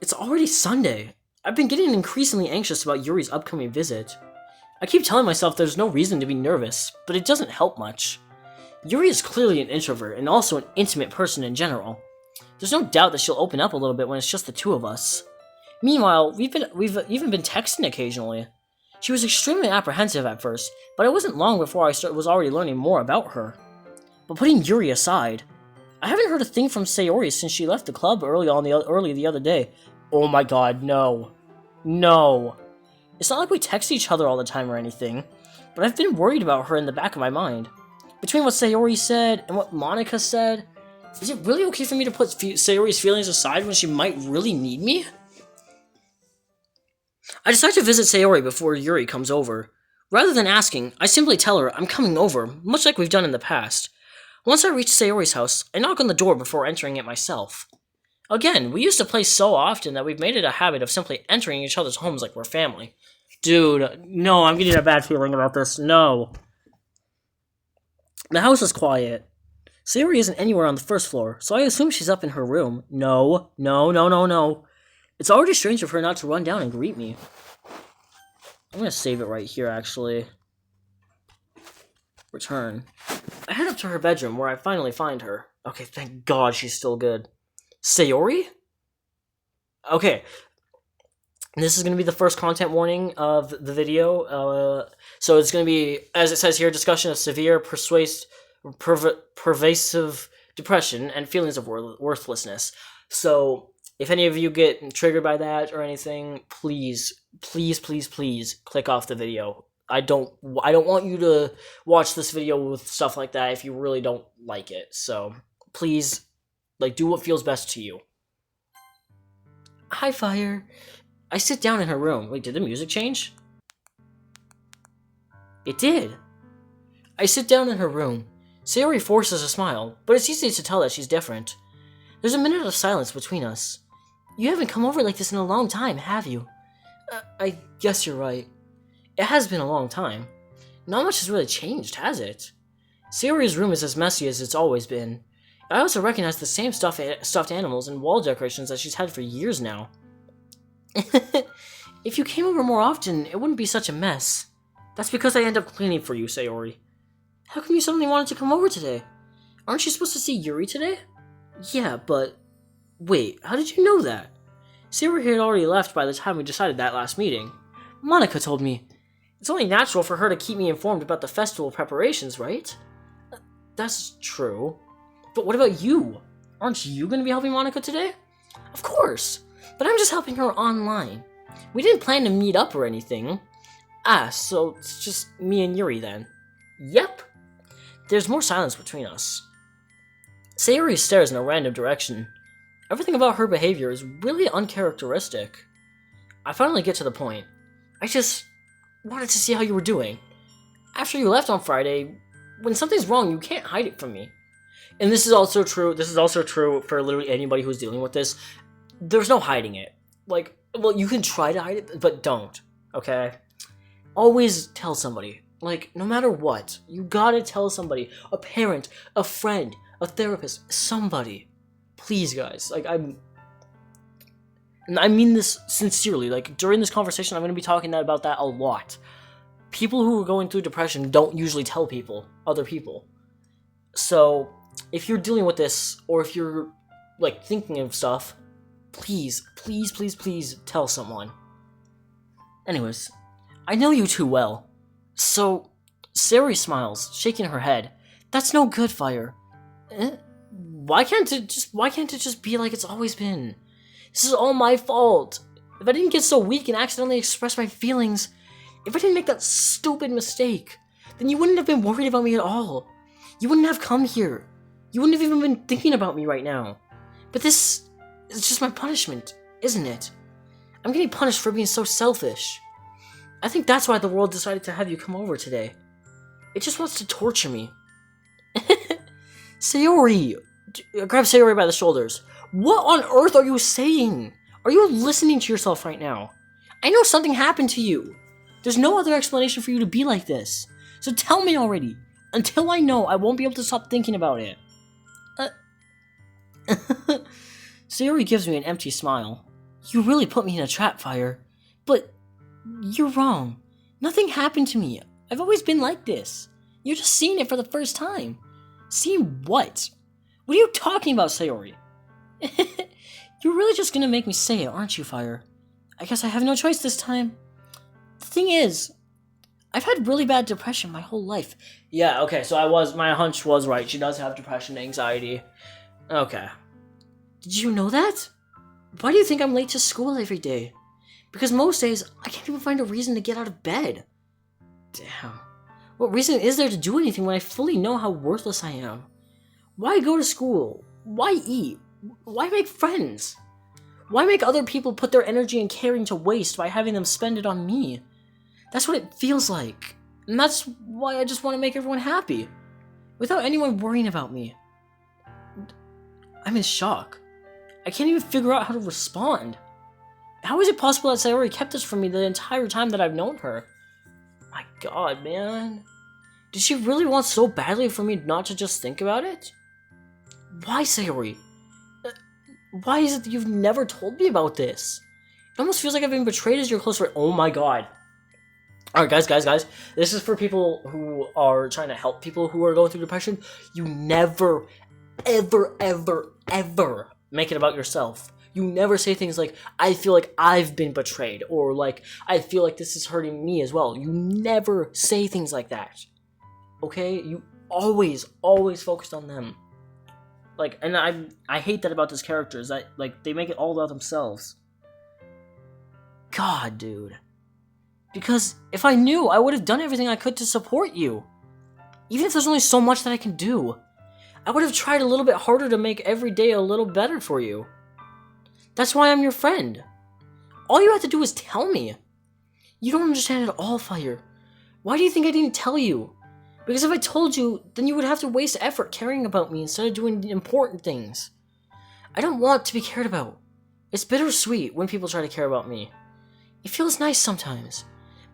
It's already Sunday. I've been getting increasingly anxious about Yuri's upcoming visit. I keep telling myself there's no reason to be nervous, but it doesn't help much. Yuri is clearly an introvert and also an intimate person in general. There's no doubt that she'll open up a little bit when it's just the two of us. Meanwhile, we've even been texting occasionally. She was extremely apprehensive at first, but it wasn't long before I was already learning more about her. But putting Yuri aside, I haven't heard a thing from Sayori since she left the club early the other day. Oh my god, no. No. It's not like we text each other all the time or anything, but I've been worried about her in the back of my mind. Between what Sayori said and what Monica said, is it really okay for me to put Sayori's feelings aside when she might really need me? I decide to visit Sayori before Yuri comes over. Rather than asking, I simply tell her I'm coming over, much like we've done in the past. Once I reach Sayori's house, I knock on the door before entering it myself. Again, we used to play so often that we've made it a habit of simply entering each other's homes like we're family. Dude, no, I'm getting a bad feeling about this, no. The house is quiet. Sayori isn't anywhere on the first floor, so I assume she's up in her room. No. It's already strange of her not to run down and greet me. I'm gonna save it right here, actually. Return. I head up to her bedroom, where I finally find her. Okay, thank God she's still good. Sayori? Okay. This is going to be the first content warning of the video. So it's going to be, as it says here, discussion of severe, pervasive depression and feelings of worthlessness. So if any of you get triggered by that or anything, please click off the video. I don't want you to watch this video with stuff like that if you really don't like it. So please, do what feels best to you. Hi, Fire. I sit down in her room. Wait, did the music change? It did. I sit down in her room. Sayori forces a smile, but it's easy to tell that she's different. There's a minute of silence between us. You haven't come over like this in a long time, have you? I guess you're right. It has been a long time. Not much has really changed, has it? Sayori's room is as messy as it's always been. I also recognize the same stuffed animals and wall decorations that she's had for years now. If you came over more often, it wouldn't be such a mess. That's because I end up cleaning for you, Sayori. How come you suddenly wanted to come over today? Aren't you supposed to see Yuri today? Yeah, but... Wait, how did you know that? Sayori had already left by the time we decided that last meeting. Monica told me. It's only natural for her to keep me informed about the festival preparations, right? That's true. But what about you? Aren't you going to be helping Monica today? Of course, but I'm just helping her online. We didn't plan to meet up or anything. So it's just me and Yuri then. Yep. There's more silence between us. Sayori stares in a random direction. Everything about her behavior is really uncharacteristic. I finally get to the point. I just wanted to see how you were doing. After you left on Friday, when something's wrong, you can't hide it from me. And this is also true for literally anybody who's dealing with this. There's no hiding it. You can try to hide it, but don't, okay? Always tell somebody. No matter what, you gotta tell somebody. A parent, a friend, a therapist, somebody. Please, guys. And I mean this sincerely. During this conversation, I'm gonna be talking about that a lot. People who are going through depression don't usually tell other people. So, if you're dealing with this, or if you're, thinking of stuff, please tell someone. Anyways, I know you too well. So, Sayori smiles, shaking her head. That's no good, Fire. Why can't it just be like it's always been? This is all my fault. If I didn't get so weak and accidentally express my feelings, If I didn't make that stupid mistake, then you wouldn't have been worried about me at all. You wouldn't have come here. You wouldn't have even been thinking about me right now. But this is just my punishment, isn't it? I'm getting punished for being so selfish. I think that's why the world decided to have you come over today. It just wants to torture me. Sayori! Grab Sayori by the shoulders. What on earth are you saying? Are you listening to yourself right now? I know something happened to you. There's no other explanation for you to be like this. So tell me already. Until I know, I won't be able to stop thinking about it. Sayori gives me an empty smile. You really put me in a trap, Fire. But you're wrong. Nothing happened to me. I've always been like this. You're just seeing it for the first time. Seeing what? What are you talking about, Sayori? You're really just gonna make me say it, aren't you, Fire? I guess I have no choice this time. The thing is, I've had really bad depression my whole life. Yeah, okay, so my hunch was right. She does have depression and anxiety. Okay. Did you know that? Why do you think I'm late to school every day? Because most days, I can't even find a reason to get out of bed. Damn. What reason is there to do anything when I fully know how worthless I am? Why go to school? Why eat? Why make friends? Why make other people put their energy and caring to waste by having them spend it on me? That's what it feels like. And that's why I just want to make everyone happy. Without anyone worrying about me. I'm in shock. I can't even figure out how to respond. How is it possible that Sayori kept this from me the entire time that I've known her? My god, man. Did she really want so badly for me not to just think about it? Why, Sayori? Why is it that you've never told me about this? It almost feels like I've been betrayed as your close friend. Oh my god. Alright, guys. This is for people who are trying to help people who are going through depression. You never, ever make it about yourself. You never say things like, I feel like I've been betrayed, or like, I feel like this is hurting me as well. You never say things like that. Okay? You always focused on them. Like, and I hate that about this character, is that, like, they make it all about themselves. God, dude. Because if I knew, I would have done everything I could to support you. Even if there's only so much that I can do. I would have tried a little bit harder to make every day a little better for you. That's why I'm your friend. All you have to do is tell me. You don't understand at all, Fire. Why do you think I didn't tell you? Because if I told you, then you would have to waste effort caring about me instead of doing the important things. I don't want to be cared about. It's bittersweet when people try to care about me. It feels nice sometimes,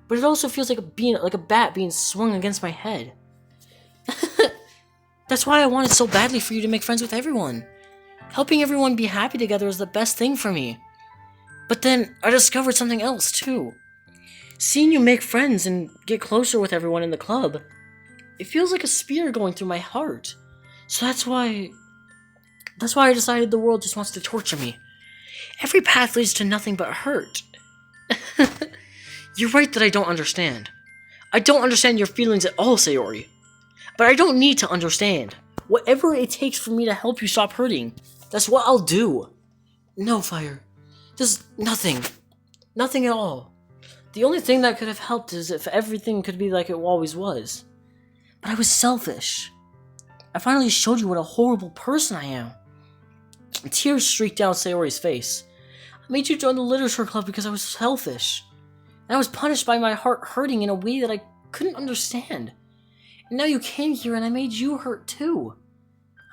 but it also feels like a bat being swung against my head. That's why I wanted so badly for you to make friends with everyone. Helping everyone be happy together is the best thing for me. But then I discovered something else too. Seeing you make friends and get closer with everyone in the club, it feels like a spear going through my heart. So that's why I decided the world just wants to torture me. Every path leads to nothing but hurt. You're right that I don't understand. I don't understand your feelings at all, Sayori. But I don't need to understand. Whatever it takes for me to help you stop hurting, that's what I'll do. No, Fire. Just nothing. Nothing at all. The only thing that could have helped is if everything could be like it always was. But I was selfish. I finally showed you what a horrible person I am. Tears streaked down Sayori's face. I made you join the literature club because I was selfish. And I was punished by my heart hurting in a way that I couldn't understand. And now you came here and I made you hurt too.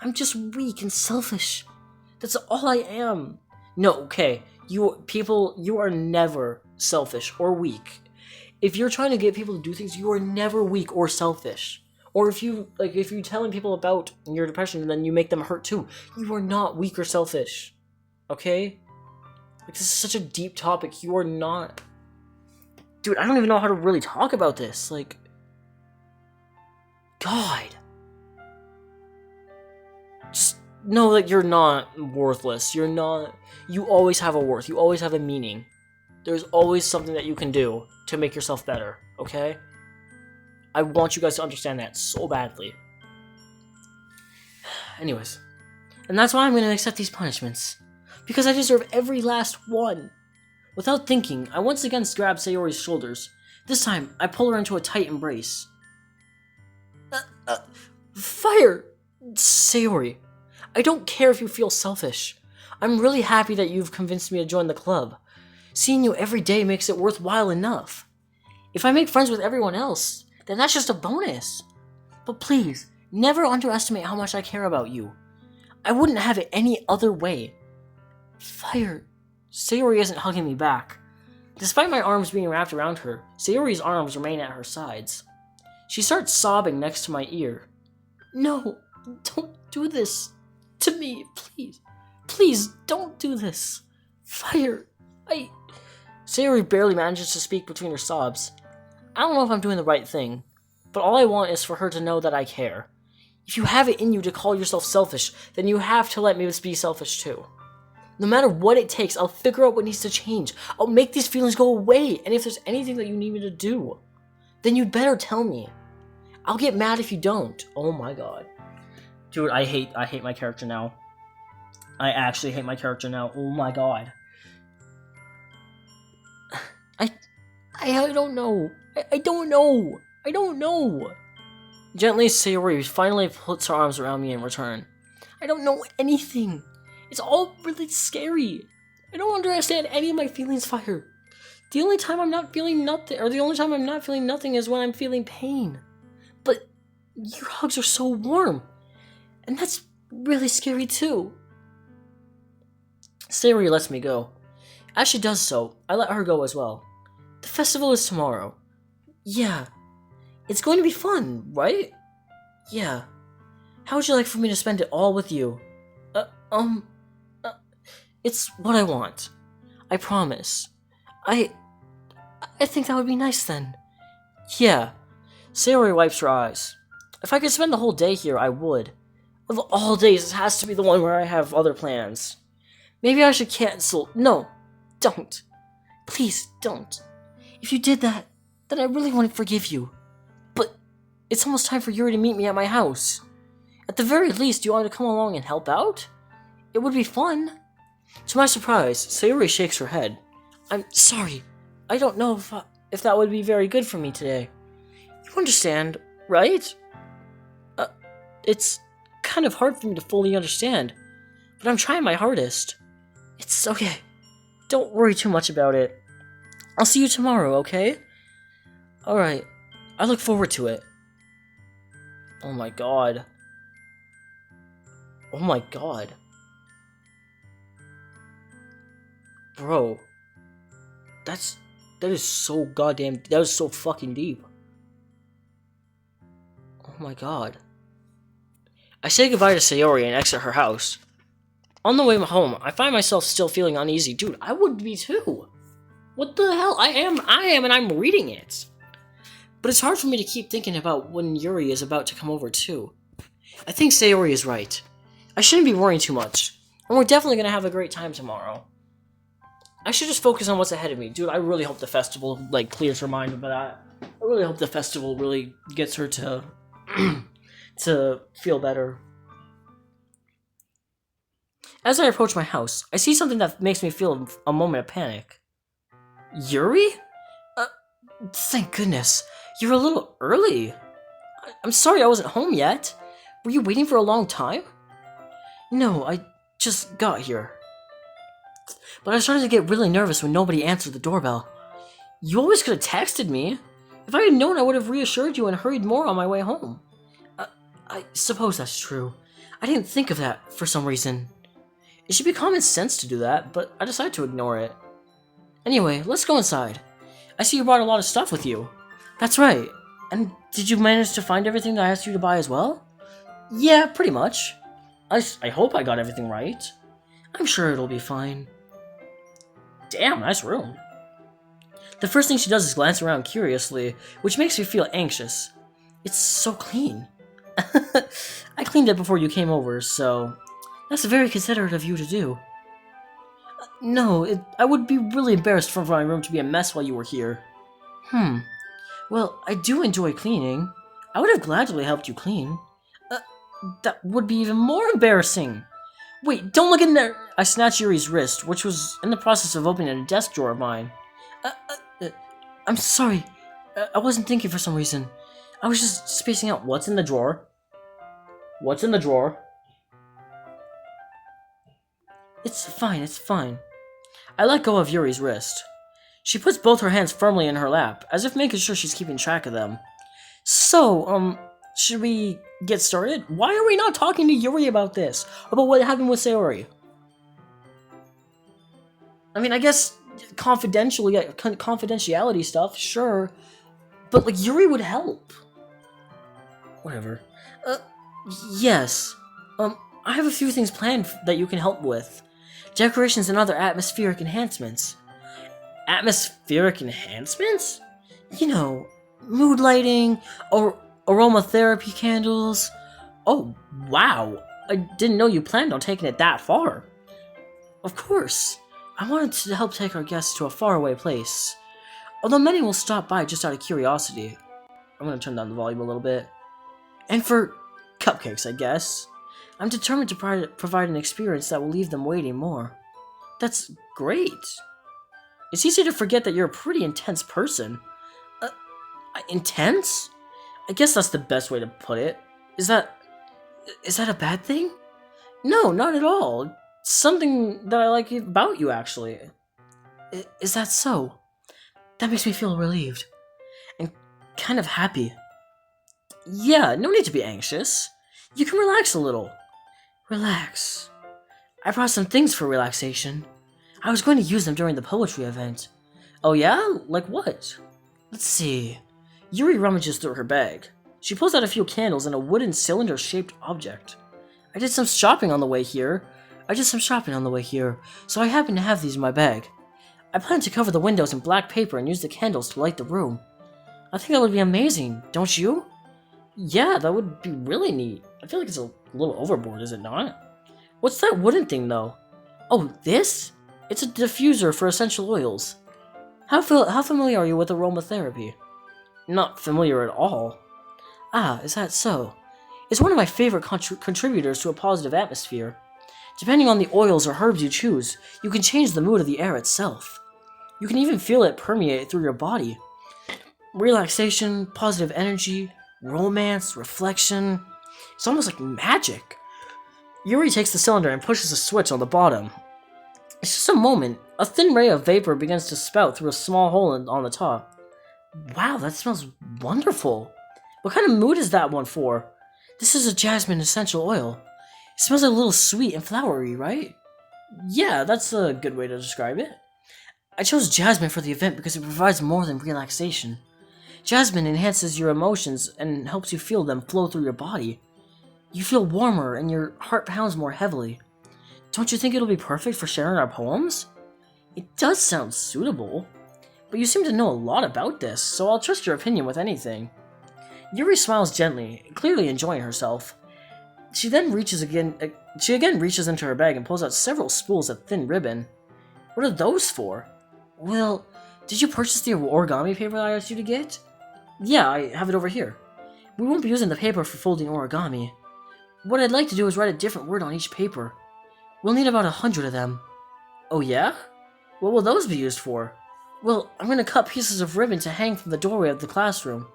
I'm just weak and selfish. That's all I am. No, okay. You are never selfish or weak. If you're trying to get people to do things, you are never weak or selfish. Or if you're telling people about your depression and then you make them hurt too, you are not weak or selfish. Okay? Like, this is such a deep topic. You are not... Dude, I don't even know how to really talk about this. Like... God. Just know that you're not worthless. You're not... You always have a worth. You always have a meaning. There's always something that you can do to make yourself better. Okay? I want you guys to understand that so badly. Anyways. And that's why I'm going to accept these punishments. Because I deserve every last one. Without thinking, I once again grabbed Sayori's shoulders, This time, I pull her into a tight embrace. Fire! Sayori, I don't care if you feel selfish. I'm really happy that you've convinced me to join the club. Seeing you every day makes it worthwhile enough. If I make friends with everyone else, then that's just a bonus. But please, never underestimate how much I care about you. I wouldn't have it any other way. Fire. Sayori isn't hugging me back. Despite my arms being wrapped around her, Sayori's arms remain at her sides. She starts sobbing next to my ear. No, don't do this to me, please. Please, don't do this. Fire. Sayori barely manages to speak between her sobs. I don't know if I'm doing the right thing, but all I want is for her to know that I care. If you have it in you to call yourself selfish, then you have to let me be selfish too. No matter what it takes, I'll figure out what needs to change. I'll make these feelings go away, and if there's anything that you need me to do, then you'd better tell me. I'll get mad if you don't. Oh my god. Dude, I hate my character now. I actually hate my character now. Oh my god. I don't know. I don't know. I don't know. Gently, Sayori finally puts her arms around me in return. I don't know anything. It's all really scary. I don't understand any of my feelings, Fire. The only time I'm not feeling nothing, is when I'm feeling pain. But your hugs are so warm. And that's really scary too. Sayori lets me go. As she does so, I let her go as well. The festival is tomorrow. Yeah. It's going to be fun, right? Yeah. How would you like for me to spend it all with you? It's what I want. I promise. I think that would be nice then. Yeah. Sayori wipes her eyes. If I could spend the whole day here, I would. Of all days, it has to be the one where I have other plans. Maybe I should cancel. No, don't. Please, don't. If you did that, then I really wouldn't forgive you. But it's almost time for Yuri to meet me at my house. At the very least, you ought to come along and help out? It would be fun. To my surprise, Sayori shakes her head. I'm sorry. I don't know if that would be very good for me today. You understand, right? It's kind of hard for me to fully understand, but I'm trying my hardest. It's okay. Don't worry too much about it. I'll see you tomorrow, okay? Alright. I look forward to it. Oh my god. Oh my god. Bro. That is so goddamn... That is so fucking deep. Oh my god. I say goodbye to Sayori and exit her house. On the way home, I find myself still feeling uneasy. Dude, I would be too. What the hell? I am, and I'm reading it. But it's hard for me to keep thinking about when Yuri is about to come over too. I think Sayori is right. I shouldn't be worrying too much. And we're definitely going to have a great time tomorrow. I should just focus on what's ahead of me. Dude, I really hope the festival, clears her mind about that. I really hope the festival really gets her to... to feel better. As I approach my house, I see something that makes me feel a moment of panic. Yuri? Thank goodness. You're a little early. I'm sorry I wasn't home yet. Were you waiting for a long time? No, I just got here. But I started to get really nervous when nobody answered the doorbell. You always could have texted me. If I had known, I would have reassured you and hurried more on my way home. I suppose that's true. I didn't think of that for some reason. It should be common sense to do that, but I decided to ignore it. Anyway, let's go inside. I see you brought a lot of stuff with you. That's right. And did you manage to find everything that I asked you to buy as well? Yeah, pretty much. I hope I got everything right. I'm sure it'll be fine. Damn, nice room. The first thing she does is glance around curiously, which makes me feel anxious. It's so clean. I cleaned it before you came over, so that's very considerate of you to do. No, I would be really embarrassed for my room to be a mess while you were here. Well, I do enjoy cleaning. I would have gladly helped you clean. That would be even more embarrassing. Wait, don't look in there! I snatched Yuri's wrist, which was in the process of opening a desk drawer of mine. I'm sorry. I wasn't thinking for some reason. I was just spacing out. What's in the drawer? What's in the drawer? It's fine, it's fine. I let go of Yuri's wrist. She puts both her hands firmly in her lap, as if making sure she's keeping track of them. So, should we get started? Why are we not talking to Yuri about this? About what happened with Sayori? I mean, I guess confidentiality stuff, sure. But, like, Yuri would help. Whatever. Yes. I have a few things planned that you can help with. Decorations and other atmospheric enhancements. Atmospheric enhancements? You know, mood lighting, or aromatherapy candles. Oh, wow. I didn't know you planned on taking it that far. Of course. I wanted to help take our guests to a faraway place. Although many will stop by just out of curiosity. I'm gonna turn down the volume a little bit. And for cupcakes, I guess. I'm determined to provide an experience that will leave them waiting more. That's great. It's easy to forget that you're a pretty intense person. Intense? I guess that's the best way to put it. Is that a bad thing? No, not at all. Something that I like about you, actually. Is that so? That makes me feel relieved. And kind of happy. Yeah, no need to be anxious. You can relax a little. Relax. I brought some things for relaxation. I was going to use them during the poetry event. Oh yeah? Like what? Let's see. Yuri rummages through her bag. She pulls out a few candles and a wooden cylinder-shaped object. I did some shopping on the way here, so I happen to have these in my bag. I plan to cover the windows in black paper and use the candles to light the room. I think that would be amazing, don't you? Yeah, that would be really neat. I feel like it's a little overboard, is it not? What's that wooden thing, though? Oh, this? It's a diffuser for essential oils. How familiar are you with aromatherapy? Not familiar at all. Ah, is that so? It's one of my favorite contributors to a positive atmosphere. Depending on the oils or herbs you choose, you can change the mood of the air itself. You can even feel it permeate through your body. Relaxation, positive energy, romance, reflection. It's almost like magic. Yuri takes the cylinder and pushes a switch on the bottom. It's just a moment. A thin ray of vapor begins to spout through a small hole on the top. Wow, that smells wonderful. What kind of mood is that one for? This is a jasmine essential oil. It smells a little sweet and flowery, right? Yeah, that's a good way to describe it. I chose jasmine for the event because it provides more than relaxation. Jasmine enhances your emotions and helps you feel them flow through your body. You feel warmer and your heart pounds more heavily. Don't you think it'll be perfect for sharing our poems? It does sound suitable, but you seem to know a lot about this, so I'll trust your opinion with anything. Yuri smiles gently, clearly enjoying herself. She again reaches into her bag and pulls out several spools of thin ribbon. What are those for? Well, did you purchase the origami paper I asked you to get? Yeah, I have it over here. We won't be using the paper for folding origami. What I'd like to do is write a different word on each paper. We'll need about 100 of them. Oh yeah? What will those be used for? Well, I'm going to cut pieces of ribbon to hang from the doorway of the classroom.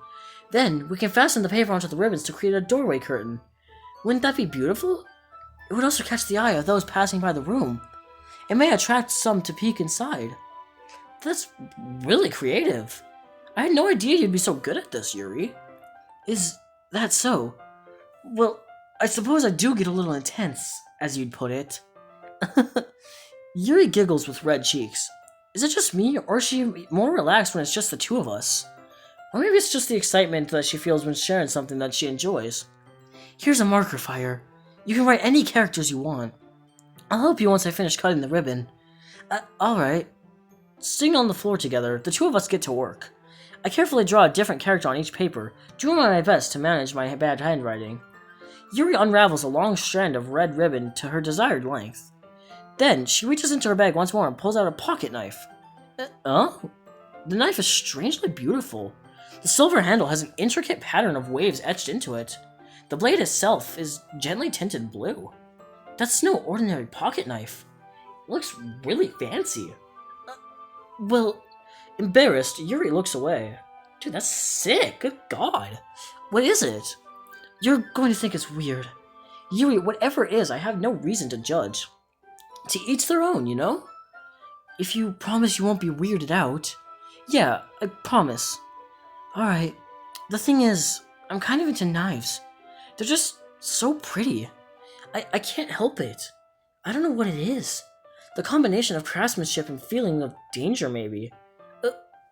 Then, we can fasten the paper onto the ribbons to create a doorway curtain. Wouldn't that be beautiful? It would also catch the eye of those passing by the room. It may attract some to peek inside. That's really creative. I had no idea you'd be so good at this, Yuri. Is that so? Well, I suppose I do get a little intense, as you'd put it. Yuri giggles with red cheeks. Is it just me, or is she more relaxed when it's just the two of us? Or maybe it's just the excitement that she feels when sharing something that she enjoys. Here's a marker fire. You can write any characters you want. I'll help you once I finish cutting the ribbon. Alright. Sitting on the floor together, the two of us get to work. I carefully draw a different character on each paper, doing my best to manage my bad handwriting. Yuri unravels a long strand of red ribbon to her desired length. Then, she reaches into her bag once more and pulls out a pocket knife. The knife is strangely beautiful. The silver handle has an intricate pattern of waves etched into it. The blade itself is gently tinted blue. That's no ordinary pocket knife. It looks really fancy. Well, embarrassed, Yuri looks away. Dude, that's sick. Good God. What is it? You're going to think it's weird. Yuri, whatever it is, I have no reason to judge. To each their own, you know? If you promise you won't be weirded out. Yeah, I promise. Alright. The thing is, I'm kind of into knives. They're just so pretty. I can't help it. I don't know what it is. The combination of craftsmanship and feeling of danger, maybe.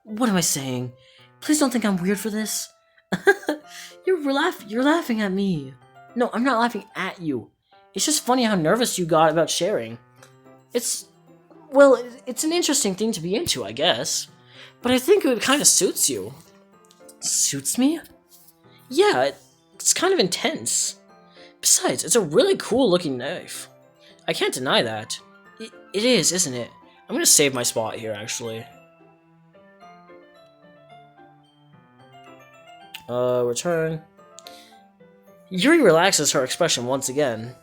What am I saying? Please don't think I'm weird for this. You're laughing at me. No, I'm not laughing at you. It's just funny how nervous you got about sharing. It's an interesting thing to be into, I guess. But I think it kind of suits you. Suits me? Yeah, it's kind of intense. Besides, it's a really cool looking knife. I can't deny that. It is, isn't it? I'm gonna save my spot here, actually. Return. Yuri relaxes her expression once again.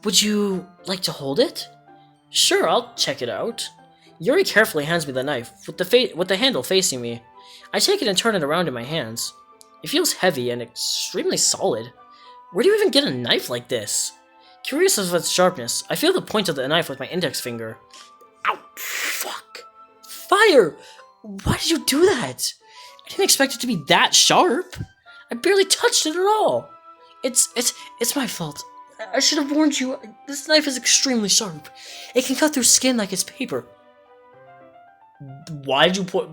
Would you like to hold it? Sure, I'll check it out. Yuri carefully hands me the knife, with the handle facing me. I take it and turn it around in my hands. It feels heavy and extremely solid. Where do you even get a knife like this? Curious of its sharpness, I feel the point of the knife with my index finger. Ow! Fuck! Fire! Why did you do that? I didn't expect it to be that sharp. I barely touched it at all. It's my fault. I should have warned you. This knife is extremely sharp. It can cut through skin like it's paper. Why'd you put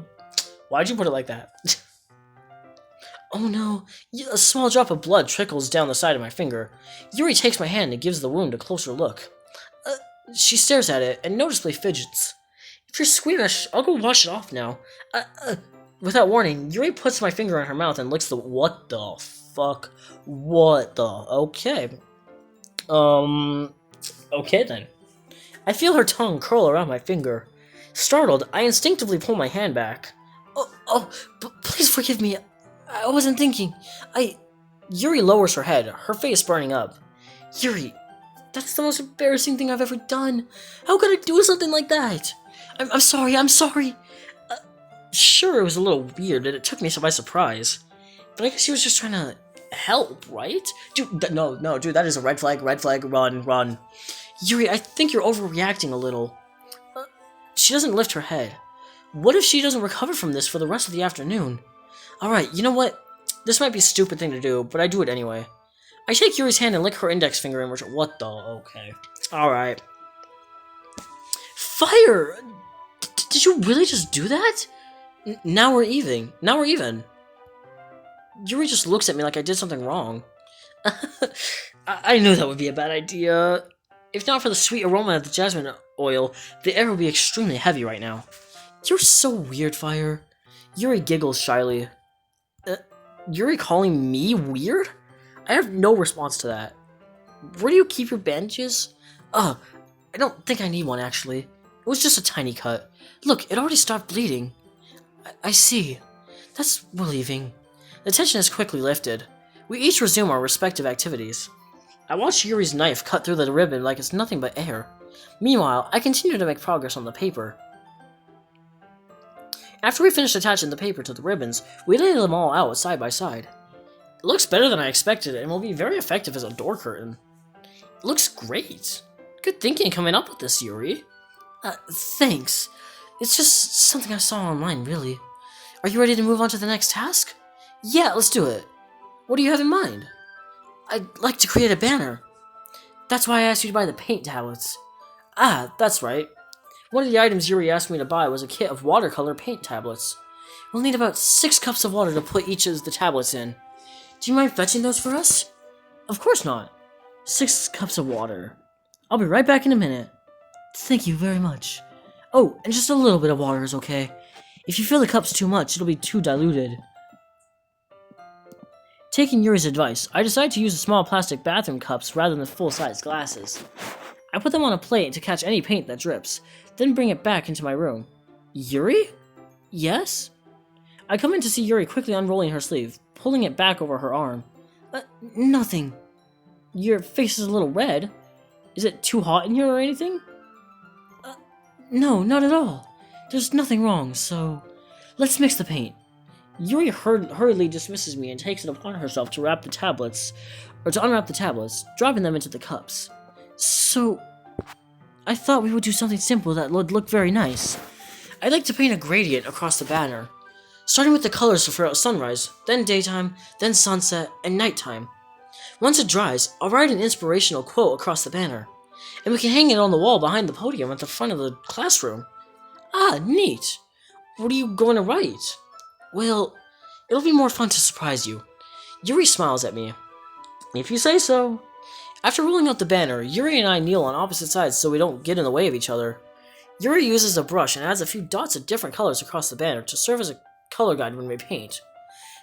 it like that? Oh no, a small drop of blood trickles down the side of my finger. Yuri takes my hand and gives the wound a closer look. She stares at it and noticeably fidgets. If you're squeamish, I'll go wash it off now. Without warning, Yuri puts my finger in her mouth and licks the— what the fuck? What the— okay. Okay then. I feel her tongue curl around my finger. Startled, I instinctively pull my hand back. Please forgive me. I wasn't thinking. Yuri lowers her head, her face burning up. Yuri, that's the most embarrassing thing I've ever done. How could I do something like that? I'm sorry. Sure, it was a little weird and it took me by surprise. But I guess she was just trying to help, right? Dude, no, dude, that is a red flag, run. Yuri, I think you're overreacting a little. She doesn't lift her head. What if she doesn't recover from this for the rest of the afternoon? Alright, you know what? This might be a stupid thing to do, but I do it anyway. I take Yuri's hand and lick her index finger in return. What the— okay. Alright. Fire! Did you really just do that? Now we're even. Yuri just looks at me like I did something wrong. I knew that would be a bad idea. If not for the sweet aroma of the jasmine oil, the air would be extremely heavy right now. You're so weird, Fire. Yuri giggles shyly. Yuri calling me weird? I have no response to that. Where do you keep your bandages? I don't think I need one, actually. It was just a tiny cut. Look, it already stopped bleeding. I see. That's relieving. The tension is quickly lifted. We each resume our respective activities. I watch Yuri's knife cut through the ribbon like it's nothing but air. Meanwhile, I continue to make progress on the paper. After we finish attaching the paper to the ribbons, we lay them all out side by side. It looks better than I expected and will be very effective as a door curtain. It looks great. Good thinking coming up with this, Yuri. Thanks. It's just something I saw online, really. Are you ready to move on to the next task? Yeah, let's do it. What do you have in mind? I'd like to create a banner. That's why I asked you to buy the paint tablets. That's right. One of the items Yuri asked me to buy was a kit of watercolor paint tablets. We'll need about 6 cups of water to put each of the tablets in. Do you mind fetching those for us? Of course not. 6 cups of water. I'll be right back in a minute. Thank you very much. Oh, and just a little bit of water is okay. If you fill the cups too much, it'll be too diluted. Taking Yuri's advice, I decided to use the small plastic bathroom cups rather than full-size glasses. I put them on a plate to catch any paint that drips, then bring it back into my room. Yuri? Yes? I come in to see Yuri quickly unrolling her sleeve, pulling it back over her arm. Nothing. Your face is a little red. Is it too hot in here or anything? No, not at all. There's nothing wrong, so let's mix the paint. Yuri hurriedly dismisses me and takes it upon herself to unwrap the tablets, dropping them into the cups. So, I thought we would do something simple that would look very nice. I'd like to paint a gradient across the banner, starting with the colors for sunrise, then daytime, then sunset, and nighttime. Once it dries, I'll write an inspirational quote across the banner, and we can hang it on the wall behind the podium at the front of the classroom. Ah, neat. What are you going to write? Well, it'll be more fun to surprise you. Yuri smiles at me. If you say so. After rolling out the banner, Yuri and I kneel on opposite sides so we don't get in the way of each other. Yuri uses a brush and adds a few dots of different colors across the banner to serve as a color guide when we paint.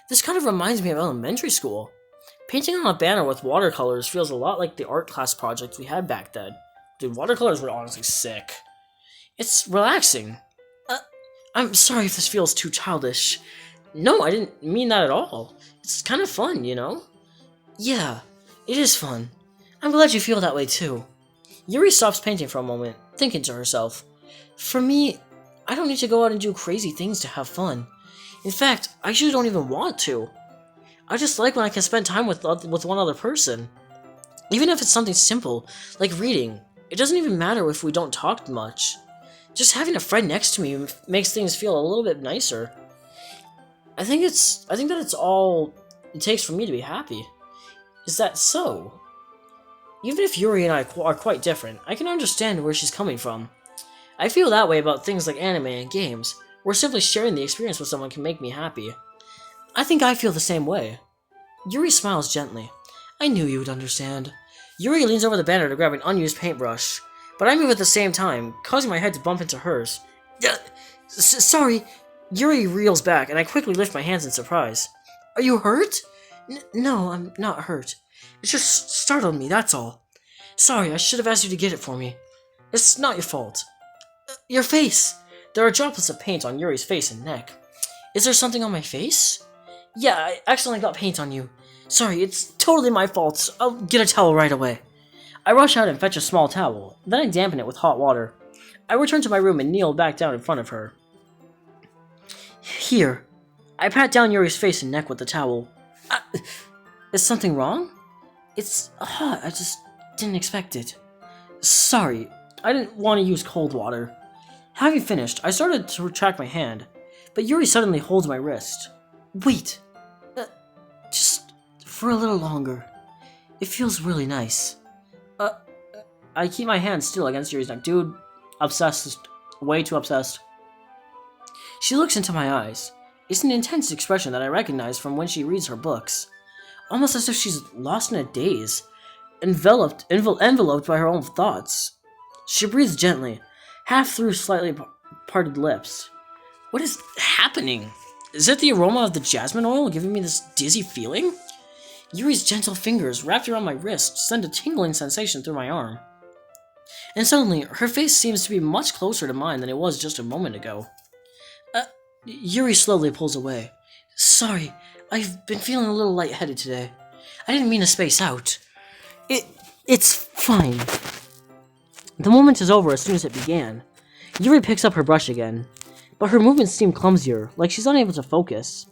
This kind of reminds me of elementary school. Painting on a banner with watercolors feels a lot like the art class projects we had back then. Dude, watercolors were honestly sick. It's relaxing. I'm sorry if this feels too childish. No, I didn't mean that at all. It's kind of fun, you know? Yeah, it is fun. I'm glad you feel that way too. Yuri stops painting for a moment, thinking to herself. For me, I don't need to go out and do crazy things to have fun. In fact, I usually don't even want to. I just like when I can spend time with one other person. Even if it's something simple, like reading. It doesn't even matter if we don't talk much. Just having a friend next to me makes things feel a little bit nicer. I think that it's all it takes for me to be happy. Is that so? Even if Yuri and I are quite different, I can understand where she's coming from. I feel that way about things like anime and games, where simply sharing the experience with someone can make me happy. I think I feel the same way. Yuri smiles gently. I knew you would understand. Yuri leans over the banner to grab an unused paintbrush, but I move at the same time, causing my head to bump into hers. Sorry. Yuri reels back, and I quickly lift my hands in surprise. Are you hurt? No, I'm not hurt. It just startled me, that's all. Sorry, I should have asked you to get it for me. It's not your fault. Your face! There are droplets of paint on Yuri's face and neck. Is there something on my face? Yeah, I accidentally got paint on you. Sorry, it's totally my fault. I'll get a towel right away. I rush out and fetch a small towel, then I dampen it with hot water. I return to my room and kneel back down in front of her. Here. I pat down Yuri's face and neck with the towel. Is something wrong? It's hot, I just didn't expect it. Sorry, I didn't want to use cold water. Having finished, I started to retract my hand, but Yuri suddenly holds my wrist. Wait! Just for a little longer. It feels really nice. I keep my hand still against Yuri's neck. Dude, obsessed. Way too obsessed. She looks into my eyes. It's an intense expression that I recognize from when she reads her books. Almost as if she's lost in a daze, enveloped by her own thoughts. She breathes gently, half through slightly parted lips. What is happening? Is it the aroma of the jasmine oil giving me this dizzy feeling? Yuri's gentle fingers wrapped around my wrist send a tingling sensation through my arm. And suddenly, her face seems to be much closer to mine than it was just a moment ago. Yuri slowly pulls away. Sorry, I've been feeling a little lightheaded today. I didn't mean to space out. It's fine. The moment is over as soon as it began. Yuri picks up her brush again, but her movements seem clumsier, like she's unable to focus.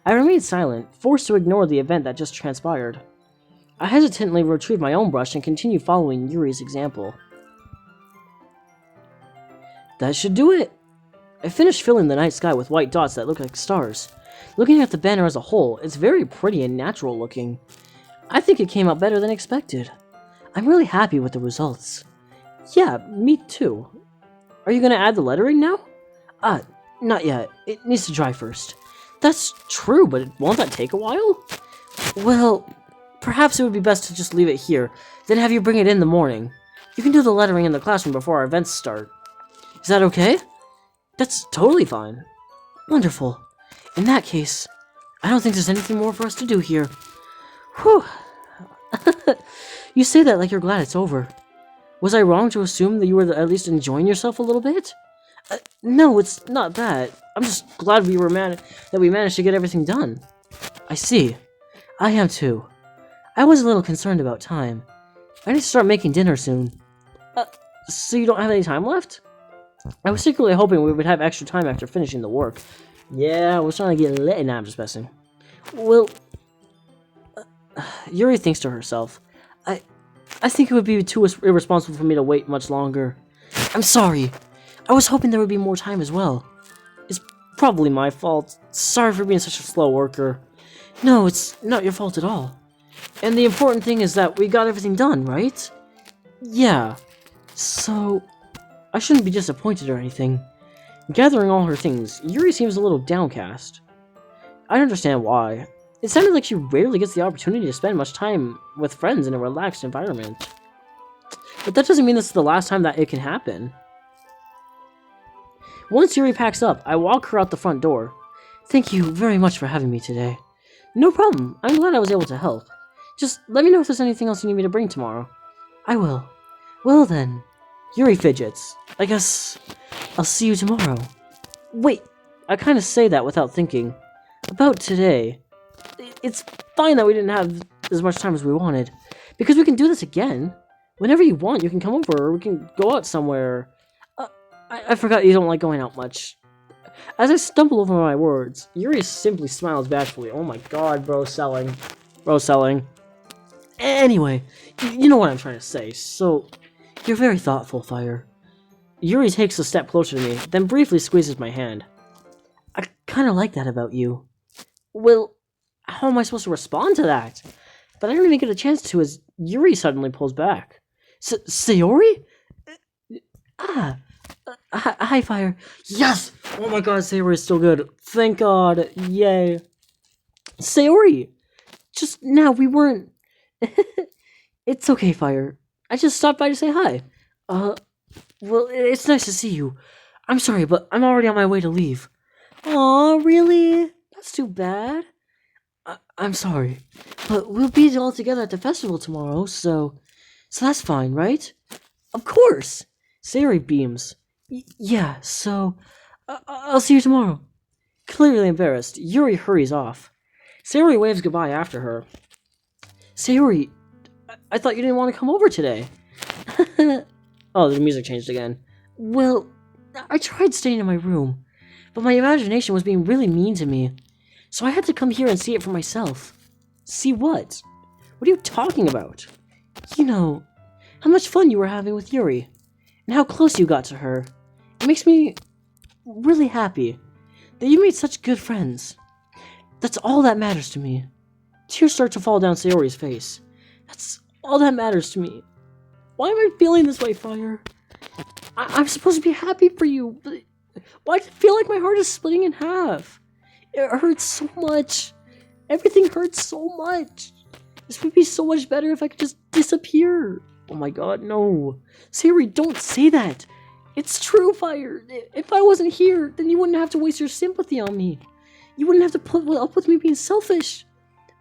I remain silent, forced to ignore the event that just transpired. I hesitantly retrieve my own brush and continue following Yuri's example. That should do it. I finished filling the night sky with white dots that look like stars. Looking at the banner as a whole, it's very pretty and natural looking. I think it came out better than expected. I'm really happy with the results. Yeah, me too. Are you gonna add the lettering now? Not yet. It needs to dry first. That's true, but won't that take a while? Well, perhaps it would be best to just leave it here, then have you bring it in the morning. You can do the lettering in the classroom before our events start. Is that okay? That's totally fine. Wonderful. In that case, I don't think there's anything more for us to do here. Whew. You say that like you're glad it's over. Was I wrong to assume that you were at least enjoying yourself a little bit? No, it's not that. I'm just glad we managed to get everything done. I see. I am too. I was a little concerned about time. I need to start making dinner soon. So you don't have any time left? I was secretly hoping we would have extra time after finishing the work. Yeah, I was trying to get lit. Nah, I'm just messing. Well, Yuri thinks to herself, I think it would be too irresponsible for me to wait much longer. I'm sorry. I was hoping there would be more time as well. It's probably my fault. Sorry for being such a slow worker. No, it's not your fault at all. And the important thing is that we got everything done, right? Yeah. So, I shouldn't be disappointed or anything. Gathering all her things, Yuri seems a little downcast. I understand why. It sounded like she rarely gets the opportunity to spend much time with friends in a relaxed environment. But that doesn't mean this is the last time that it can happen. Once Yuri packs up, I walk her out the front door. Thank you very much for having me today. No problem. I'm glad I was able to help. Just let me know if there's anything else you need me to bring tomorrow. I will. Well then. Yuri fidgets. I guess I'll see you tomorrow. Wait, I kind of say that without thinking. About today. It's fine that we didn't have as much time as we wanted. Because we can do this again. Whenever you want, you can come over or we can go out somewhere. I forgot you don't like going out much. As I stumble over my words, Yuri simply smiles bashfully. Oh my god, bro selling. Bro selling. Anyway, you know what I'm trying to say, so... You're very thoughtful, Fire. Yuri takes a step closer to me, then briefly squeezes my hand. I kinda like that about you. Well, how am I supposed to respond to that? But I don't even get a chance to as Yuri suddenly pulls back. Sayori? Hi, Fire. Yes! Oh my god, Sayori is still good. Thank god. Yay. Sayori! Just now, we weren't... It's okay, Fire. I just stopped by to say hi. Well, it's nice to see you. I'm sorry, but I'm already on my way to leave. Aw, really? That's too bad. I'm sorry. But we'll be all together at the festival tomorrow, so that's fine, right? Of course! Sayori beams. Yeah, so... I'll see you tomorrow. Clearly embarrassed, Yuri hurries off. Sayori waves goodbye after her. Sayori, I thought you didn't want to come over today. Oh, the music changed again. Well, I tried staying in my room, but my imagination was being really mean to me. So I had to come here and see it for myself. See what? What are you talking about? You know, how much fun you were having with Yuri, and how close you got to her. It makes me really happy that you made such good friends. That's all that matters to me. Tears start to fall down Sayori's face. That's all that matters to me. Why am I feeling this way, Fire? I'm supposed to be happy for you, but why does it feel like my heart is splitting in half? It hurts so much. Everything hurts so much. This would be so much better if I could just disappear. Oh my god, no. Sayori, don't say that. It's true, Fire. If I wasn't here, then you wouldn't have to waste your sympathy on me. You wouldn't have to put up with me being selfish.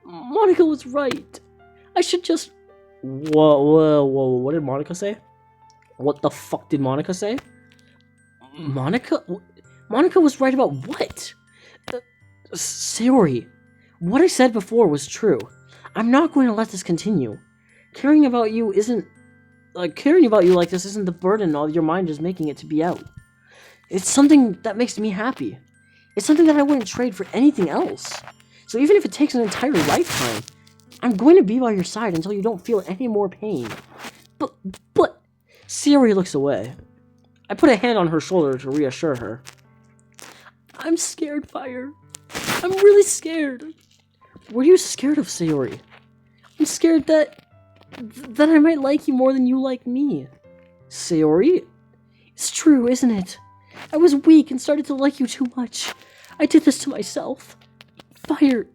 Monica was right. I should just... Whoa, what did Monica say? What the fuck did Monica say? Monica? Monica was right about what? Sayori, what I said before was true. I'm not going to let this continue. Caring about you like this isn't the burden all your mind is making it to be out. It's something that makes me happy. It's something that I wouldn't trade for anything else. So even if it takes an entire lifetime, I'm going to be by your side until you don't feel any more pain. But... Sayori looks away. I put a hand on her shoulder to reassure her. I'm scared, Fire. I'm really scared. What are you scared of, Sayori? I'm scared that I might like you more than you like me. Sayori? It's true, isn't it? I was weak and started to like you too much. I did this to myself. Fire.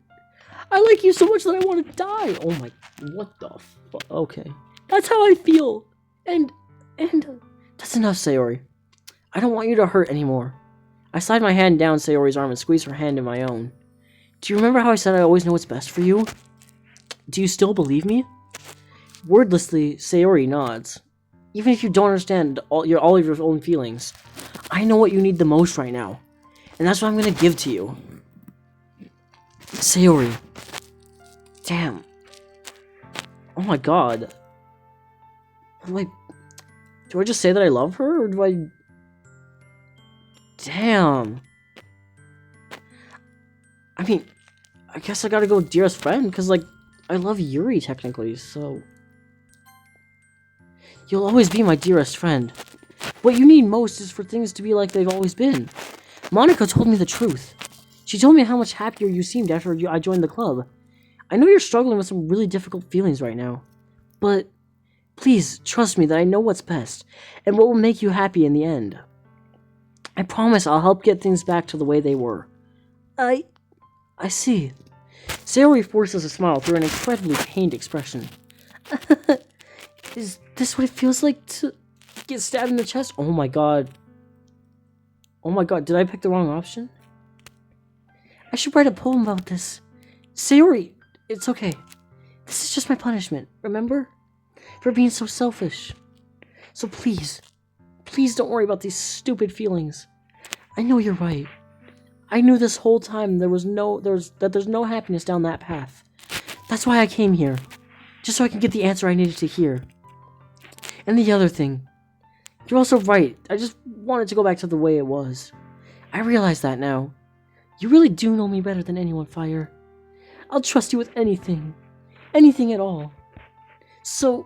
I like you so much that I want to die. Oh my... What the fuck? Okay. That's how I feel. And... That's enough, Sayori. I don't want you to hurt anymore. I slide my hand down Sayori's arm and squeeze her hand in my own. Do you remember how I said I always know what's best for you? Do you still believe me? Wordlessly, Sayori nods. Even if you don't understand all of your own feelings, I know what you need the most right now. And that's what I'm gonna give to you. Sayori. Damn. Oh my god. Do I just say that I love her, or do I... Damn. I mean, I guess I gotta go with dearest friend, because, like, I love Yuri, technically, so... You'll always be my dearest friend. What you need most is for things to be like they've always been. Monica told me the truth. She told me how much happier you seemed after I joined the club. I know you're struggling with some really difficult feelings right now, but please trust me that I know what's best, and what will make you happy in the end. I promise I'll help get things back to the way they were. I see. Sayori forces a smile through an incredibly pained expression. Is this what it feels like to get stabbed in the chest? Oh my god. Oh my god, did I pick the wrong option? I should write a poem about this. Sayori, it's okay. This is just my punishment, remember? For being so selfish. So please don't worry about these stupid feelings. I know you're right. I knew this whole time there's no happiness down that path. That's why I came here. Just so I can get the answer I needed to hear. And the other thing. You're also right. I just wanted to go back to the way it was. I realize that now. You really do know me better than anyone, Fire. I'll trust you with anything. Anything at all. So,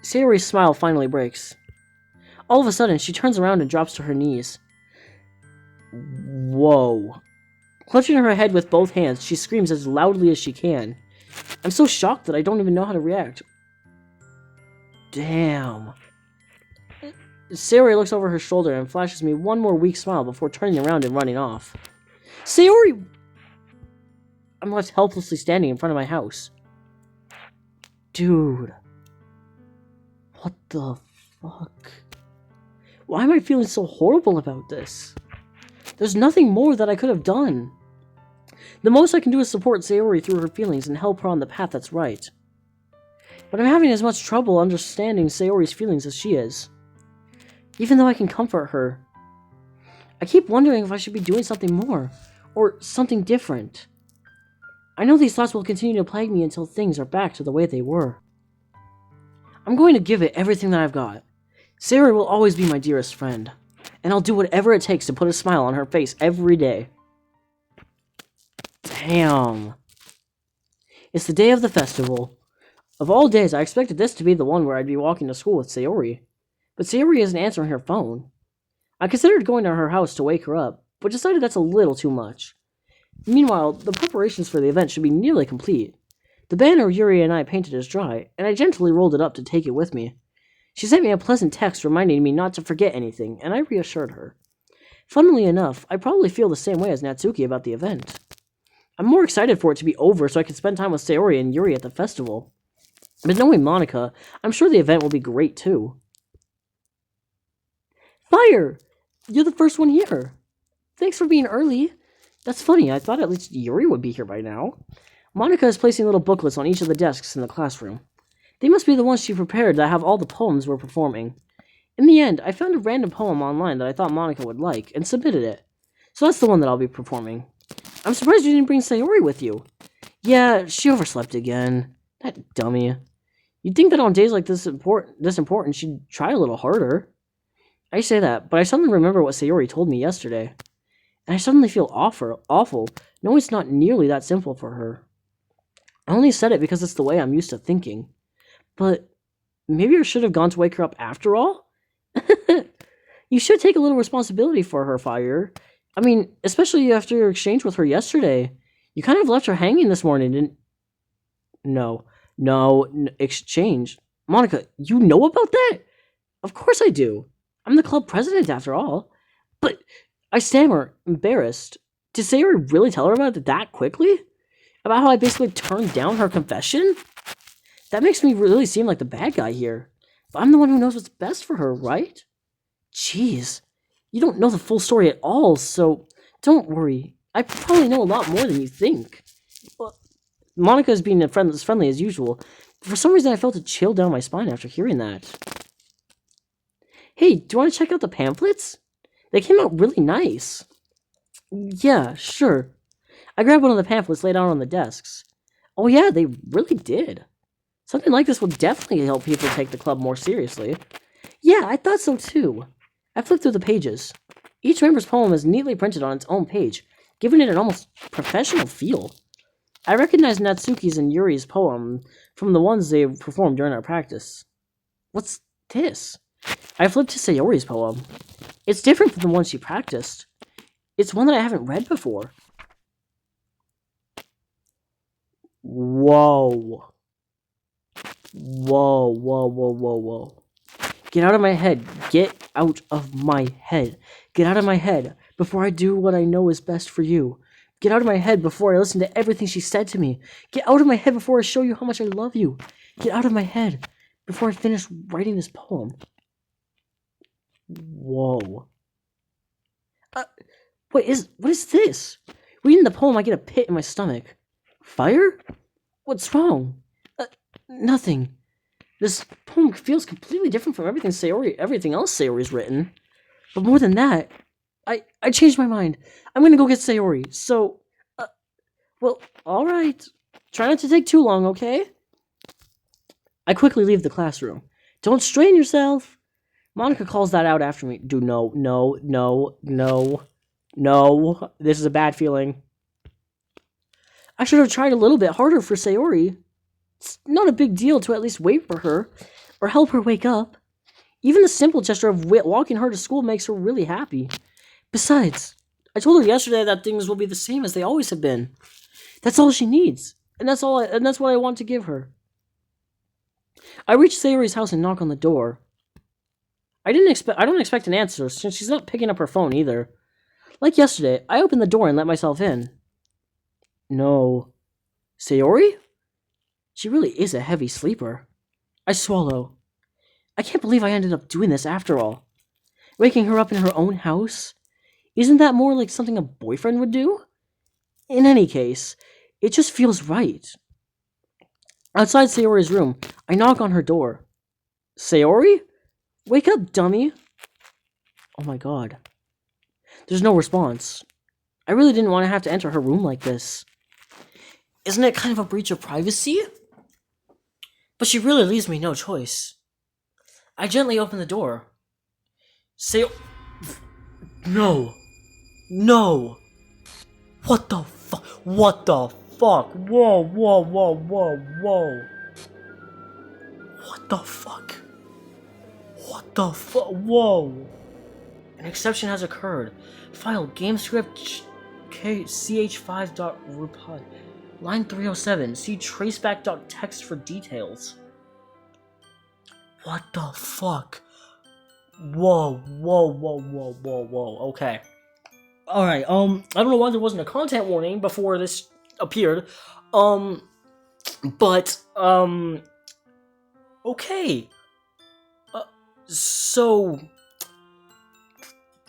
Sayori's smile finally breaks. All of a sudden, she turns around and drops to her knees. Whoa. Clutching her head with both hands, she screams as loudly as she can. I'm so shocked that I don't even know how to react. Damn. Sayori looks over her shoulder and flashes me one more weak smile before turning around and running off. Sayori! I'm left helplessly standing in front of my house. Dude. What the fuck? Why am I feeling so horrible about this? There's nothing more that I could have done. The most I can do is support Sayori through her feelings and help her on the path that's right. But I'm having as much trouble understanding Sayori's feelings as she is. Even though I can comfort her. I keep wondering if I should be doing something more, or something different. I know these thoughts will continue to plague me until things are back to the way they were. I'm going to give it everything that I've got. Sayori will always be my dearest friend, and I'll do whatever it takes to put a smile on her face every day. Damn. It's the day of the festival. Of all days, I expected this to be the one where I'd be walking to school with Sayori. But Sayori isn't answering her phone. I considered going to her house to wake her up, but decided that's a little too much. Meanwhile, the preparations for the event should be nearly complete. The banner Yuri and I painted is dry, and I gently rolled it up to take it with me. She sent me a pleasant text reminding me not to forget anything, and I reassured her. Funnily enough, I probably feel the same way as Natsuki about the event. I'm more excited for it to be over so I can spend time with Sayori and Yuri at the festival. But knowing Monica, I'm sure the event will be great too. Fire! You're the first one here. Thanks for being early. That's funny, I thought at least Yuri would be here by now. Monica is placing little booklets on each of the desks in the classroom. They must be the ones she prepared that have all the poems we're performing. In the end, I found a random poem online that I thought Monica would like, and submitted it. So that's the one that I'll be performing. I'm surprised you didn't bring Sayori with you. Yeah, she overslept again. That dummy. You'd think that on days like this important, she'd try a little harder. I say that, but I suddenly remember what Sayori told me yesterday. And I suddenly feel awful, knowing it's not nearly that simple for her. I only said it because it's the way I'm used to thinking. But maybe I should have gone to wake her up after all? You should take a little responsibility for her, Fire. I mean, especially after your exchange with her yesterday. You kind of left her hanging this morning, didn't... No, exchange. Monica, you know about that? Of course I do. I'm the club president after all. But I stammer, embarrassed. Did Sayori really tell her about it that quickly? About how I basically turned down her confession? That makes me really seem like the bad guy here. But I'm the one who knows what's best for her, right? Jeez. You don't know the full story at all, so don't worry. I probably know a lot more than you think. Well, Monica is being as friendly as usual. For some reason, I felt a chill down my spine after hearing that. Hey, do you want to check out the pamphlets? They came out really nice. Yeah, sure. I grabbed one of the pamphlets laid out on the desks. Oh yeah, they really did. Something like this will definitely help people take the club more seriously. Yeah, I thought so too. I flipped through the pages. Each member's poem is neatly printed on its own page, giving it an almost professional feel. I recognize Natsuki's and Yuri's poem from the ones they performed during our practice. What's this? I flipped to Sayori's poem. It's different from the one she practiced. It's one that I haven't read before. Whoa. Whoa, whoa, whoa, whoa, whoa. Get out of my head. Get out of my head. Get out of my head before I do what I know is best for you. Get out of my head before I listen to everything she said to me. Get out of my head before I show you how much I love you. Get out of my head before I finish writing this poem. Whoa. What is this? Reading the poem, I get a pit in my stomach. Fire? What's wrong? Nothing. This poem feels completely different from everything else Sayori's written. But more than that, I changed my mind. I'm gonna go get Sayori. So, well, alright. Try not to take too long, okay? I quickly leave the classroom. Don't strain yourself. Monica calls that out after me. No. This is a bad feeling. I should have tried a little bit harder for Sayori. It's not a big deal to at least wait for her, or help her wake up. Even the simple gesture of walking her to school makes her really happy. Besides, I told her yesterday that things will be the same as they always have been. That's all she needs, and that's what I want to give her. I reach Sayori's house and knock on the door. I don't expect an answer since she's not picking up her phone either. Like yesterday, I open the door and let myself in. No. Sayori? She really is a heavy sleeper. I swallow. I can't believe I ended up doing this after all. Waking her up in her own house? Isn't that more like something a boyfriend would do? In any case, it just feels right. Outside Sayori's room, I knock on her door. Sayori? Wake up, dummy! Oh my god. There's no response. I really didn't want to have to enter her room like this. Isn't it kind of a breach of privacy? But she really leaves me no choice. I gently open the door. No! What the fuck? Whoa! What the fuck? Whoa! An exception has occurred. File gamescript ch5.reply. Line 307. See traceback.txt for details. What the fuck? Whoa. Okay. Alright, I don't know why there wasn't a content warning before this appeared. But, okay.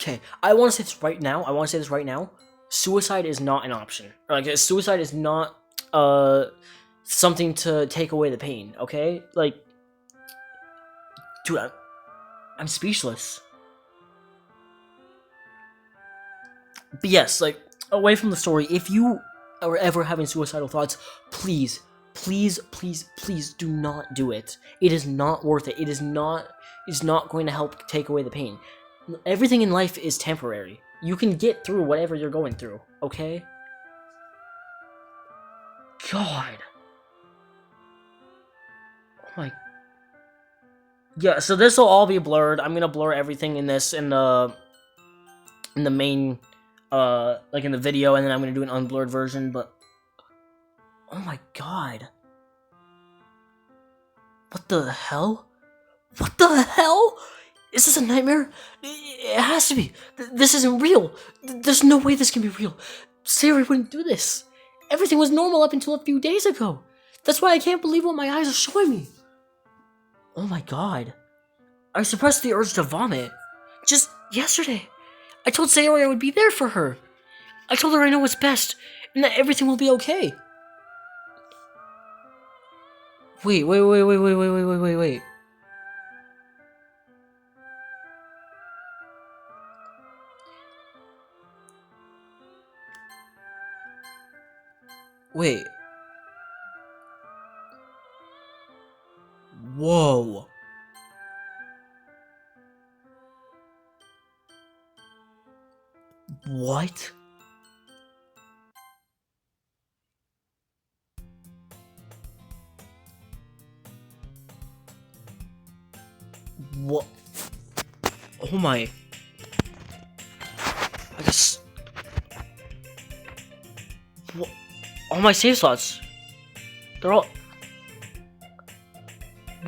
Okay, I want to say this right now. Suicide is not an option. Like, suicide is not, something to take away the pain, okay? Like, dude, I'm speechless. But yes, like, away from the story, if you are ever having suicidal thoughts, please do not do it. It is not worth it. It is not going to help take away the pain. Everything in life is temporary. You can get through whatever you're going through, okay? God. Oh my. Yeah, so this will all be blurred. I'm gonna blur everything in this in the main, like in the video, and then I'm gonna do an unblurred version, but oh my god. What the hell? Is this a nightmare? It has to be. This isn't real. There's no way this can be real. Sayori wouldn't do this. Everything was normal up until a few days ago. That's why I can't believe what my eyes are showing me. Oh my god. I suppressed the urge to vomit. Just yesterday. I told Sayori I would be there for her. I told her I know what's best, and that everything will be okay. Wait. Wait. Whoa. What? What? Oh my. I guess. What? All my save slots. They're all.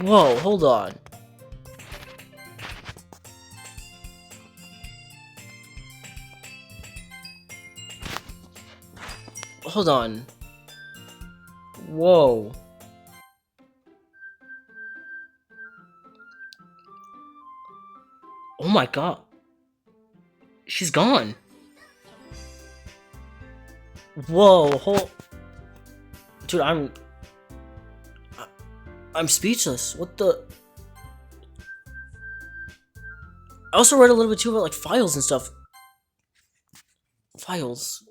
Whoa, hold on. Hold on. Whoa. Oh my god. She's gone. Whoa, Dude, I'm speechless. What the... I also read a little bit too about, like, files and stuff. Files.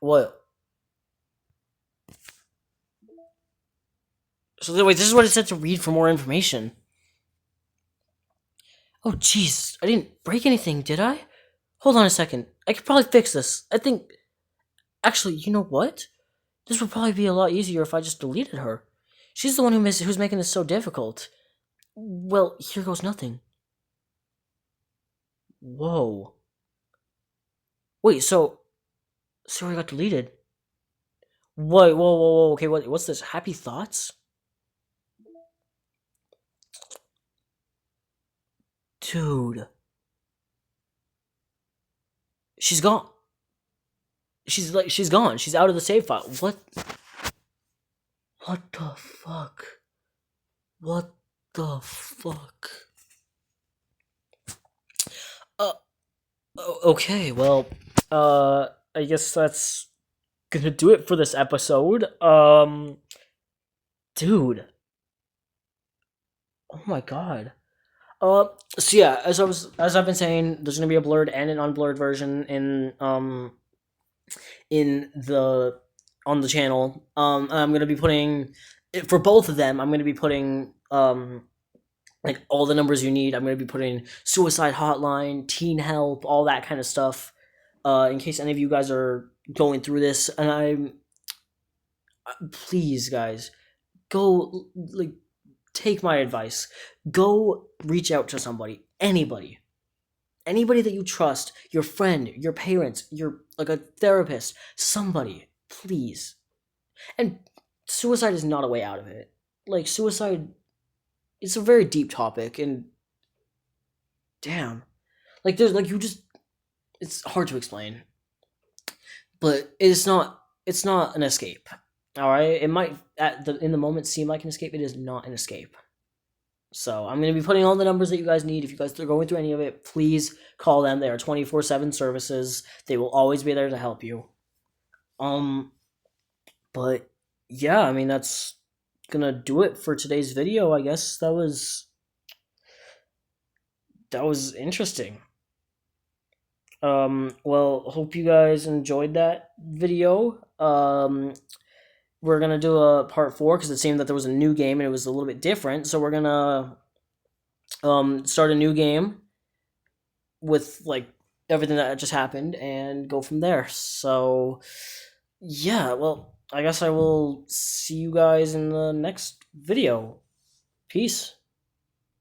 What? So, wait, this is what it said to read for more information. Oh, jeez. I didn't break anything, did I? Hold on a second. I could probably fix this. I think... Actually, you know what? This would probably be a lot easier if I just deleted her. She's the one who's making this so difficult. Well, here goes nothing. Whoa. Wait, so... Sorry, got deleted. Wait, whoa. Okay, what's this? Happy thoughts? Dude. She's gone. She's gone. She's out of the save file. What? What the fuck? What the fuck? Okay, well, I guess that's gonna do it for this episode. Dude. Oh my god. So yeah, as I've been saying, there's gonna be a blurred and an unblurred version in the on the channel. I'm gonna be putting for both of them. I'm gonna be putting like all the numbers you need. I'm gonna be putting suicide hotline, teen help, all that kind of stuff. In case any of you guys are going through this, and please, guys, go take my advice. Go reach out to somebody, anybody that you trust, your friend, your parents, your a therapist, somebody, please. And suicide is not a way out of it. Like, suicide, it's a very deep topic, and damn, there's it's hard to explain, but it's not an escape. All right, it might in the moment seem like an escape. It is not an escape. So I'm going to be putting all the numbers that you guys need. If you guys are going through any of it, please call them. They are 24/7 services. They will always be there to help you. But yeah, I mean, that's going to do it for today's video. I guess that was interesting. Well, hope you guys enjoyed that video. We're gonna do a part 4 because it seemed that there was a new game and it was a little bit different. So we're gonna start a new game with everything that just happened and go from there. So yeah, well, I guess I will see you guys in the next video. Peace.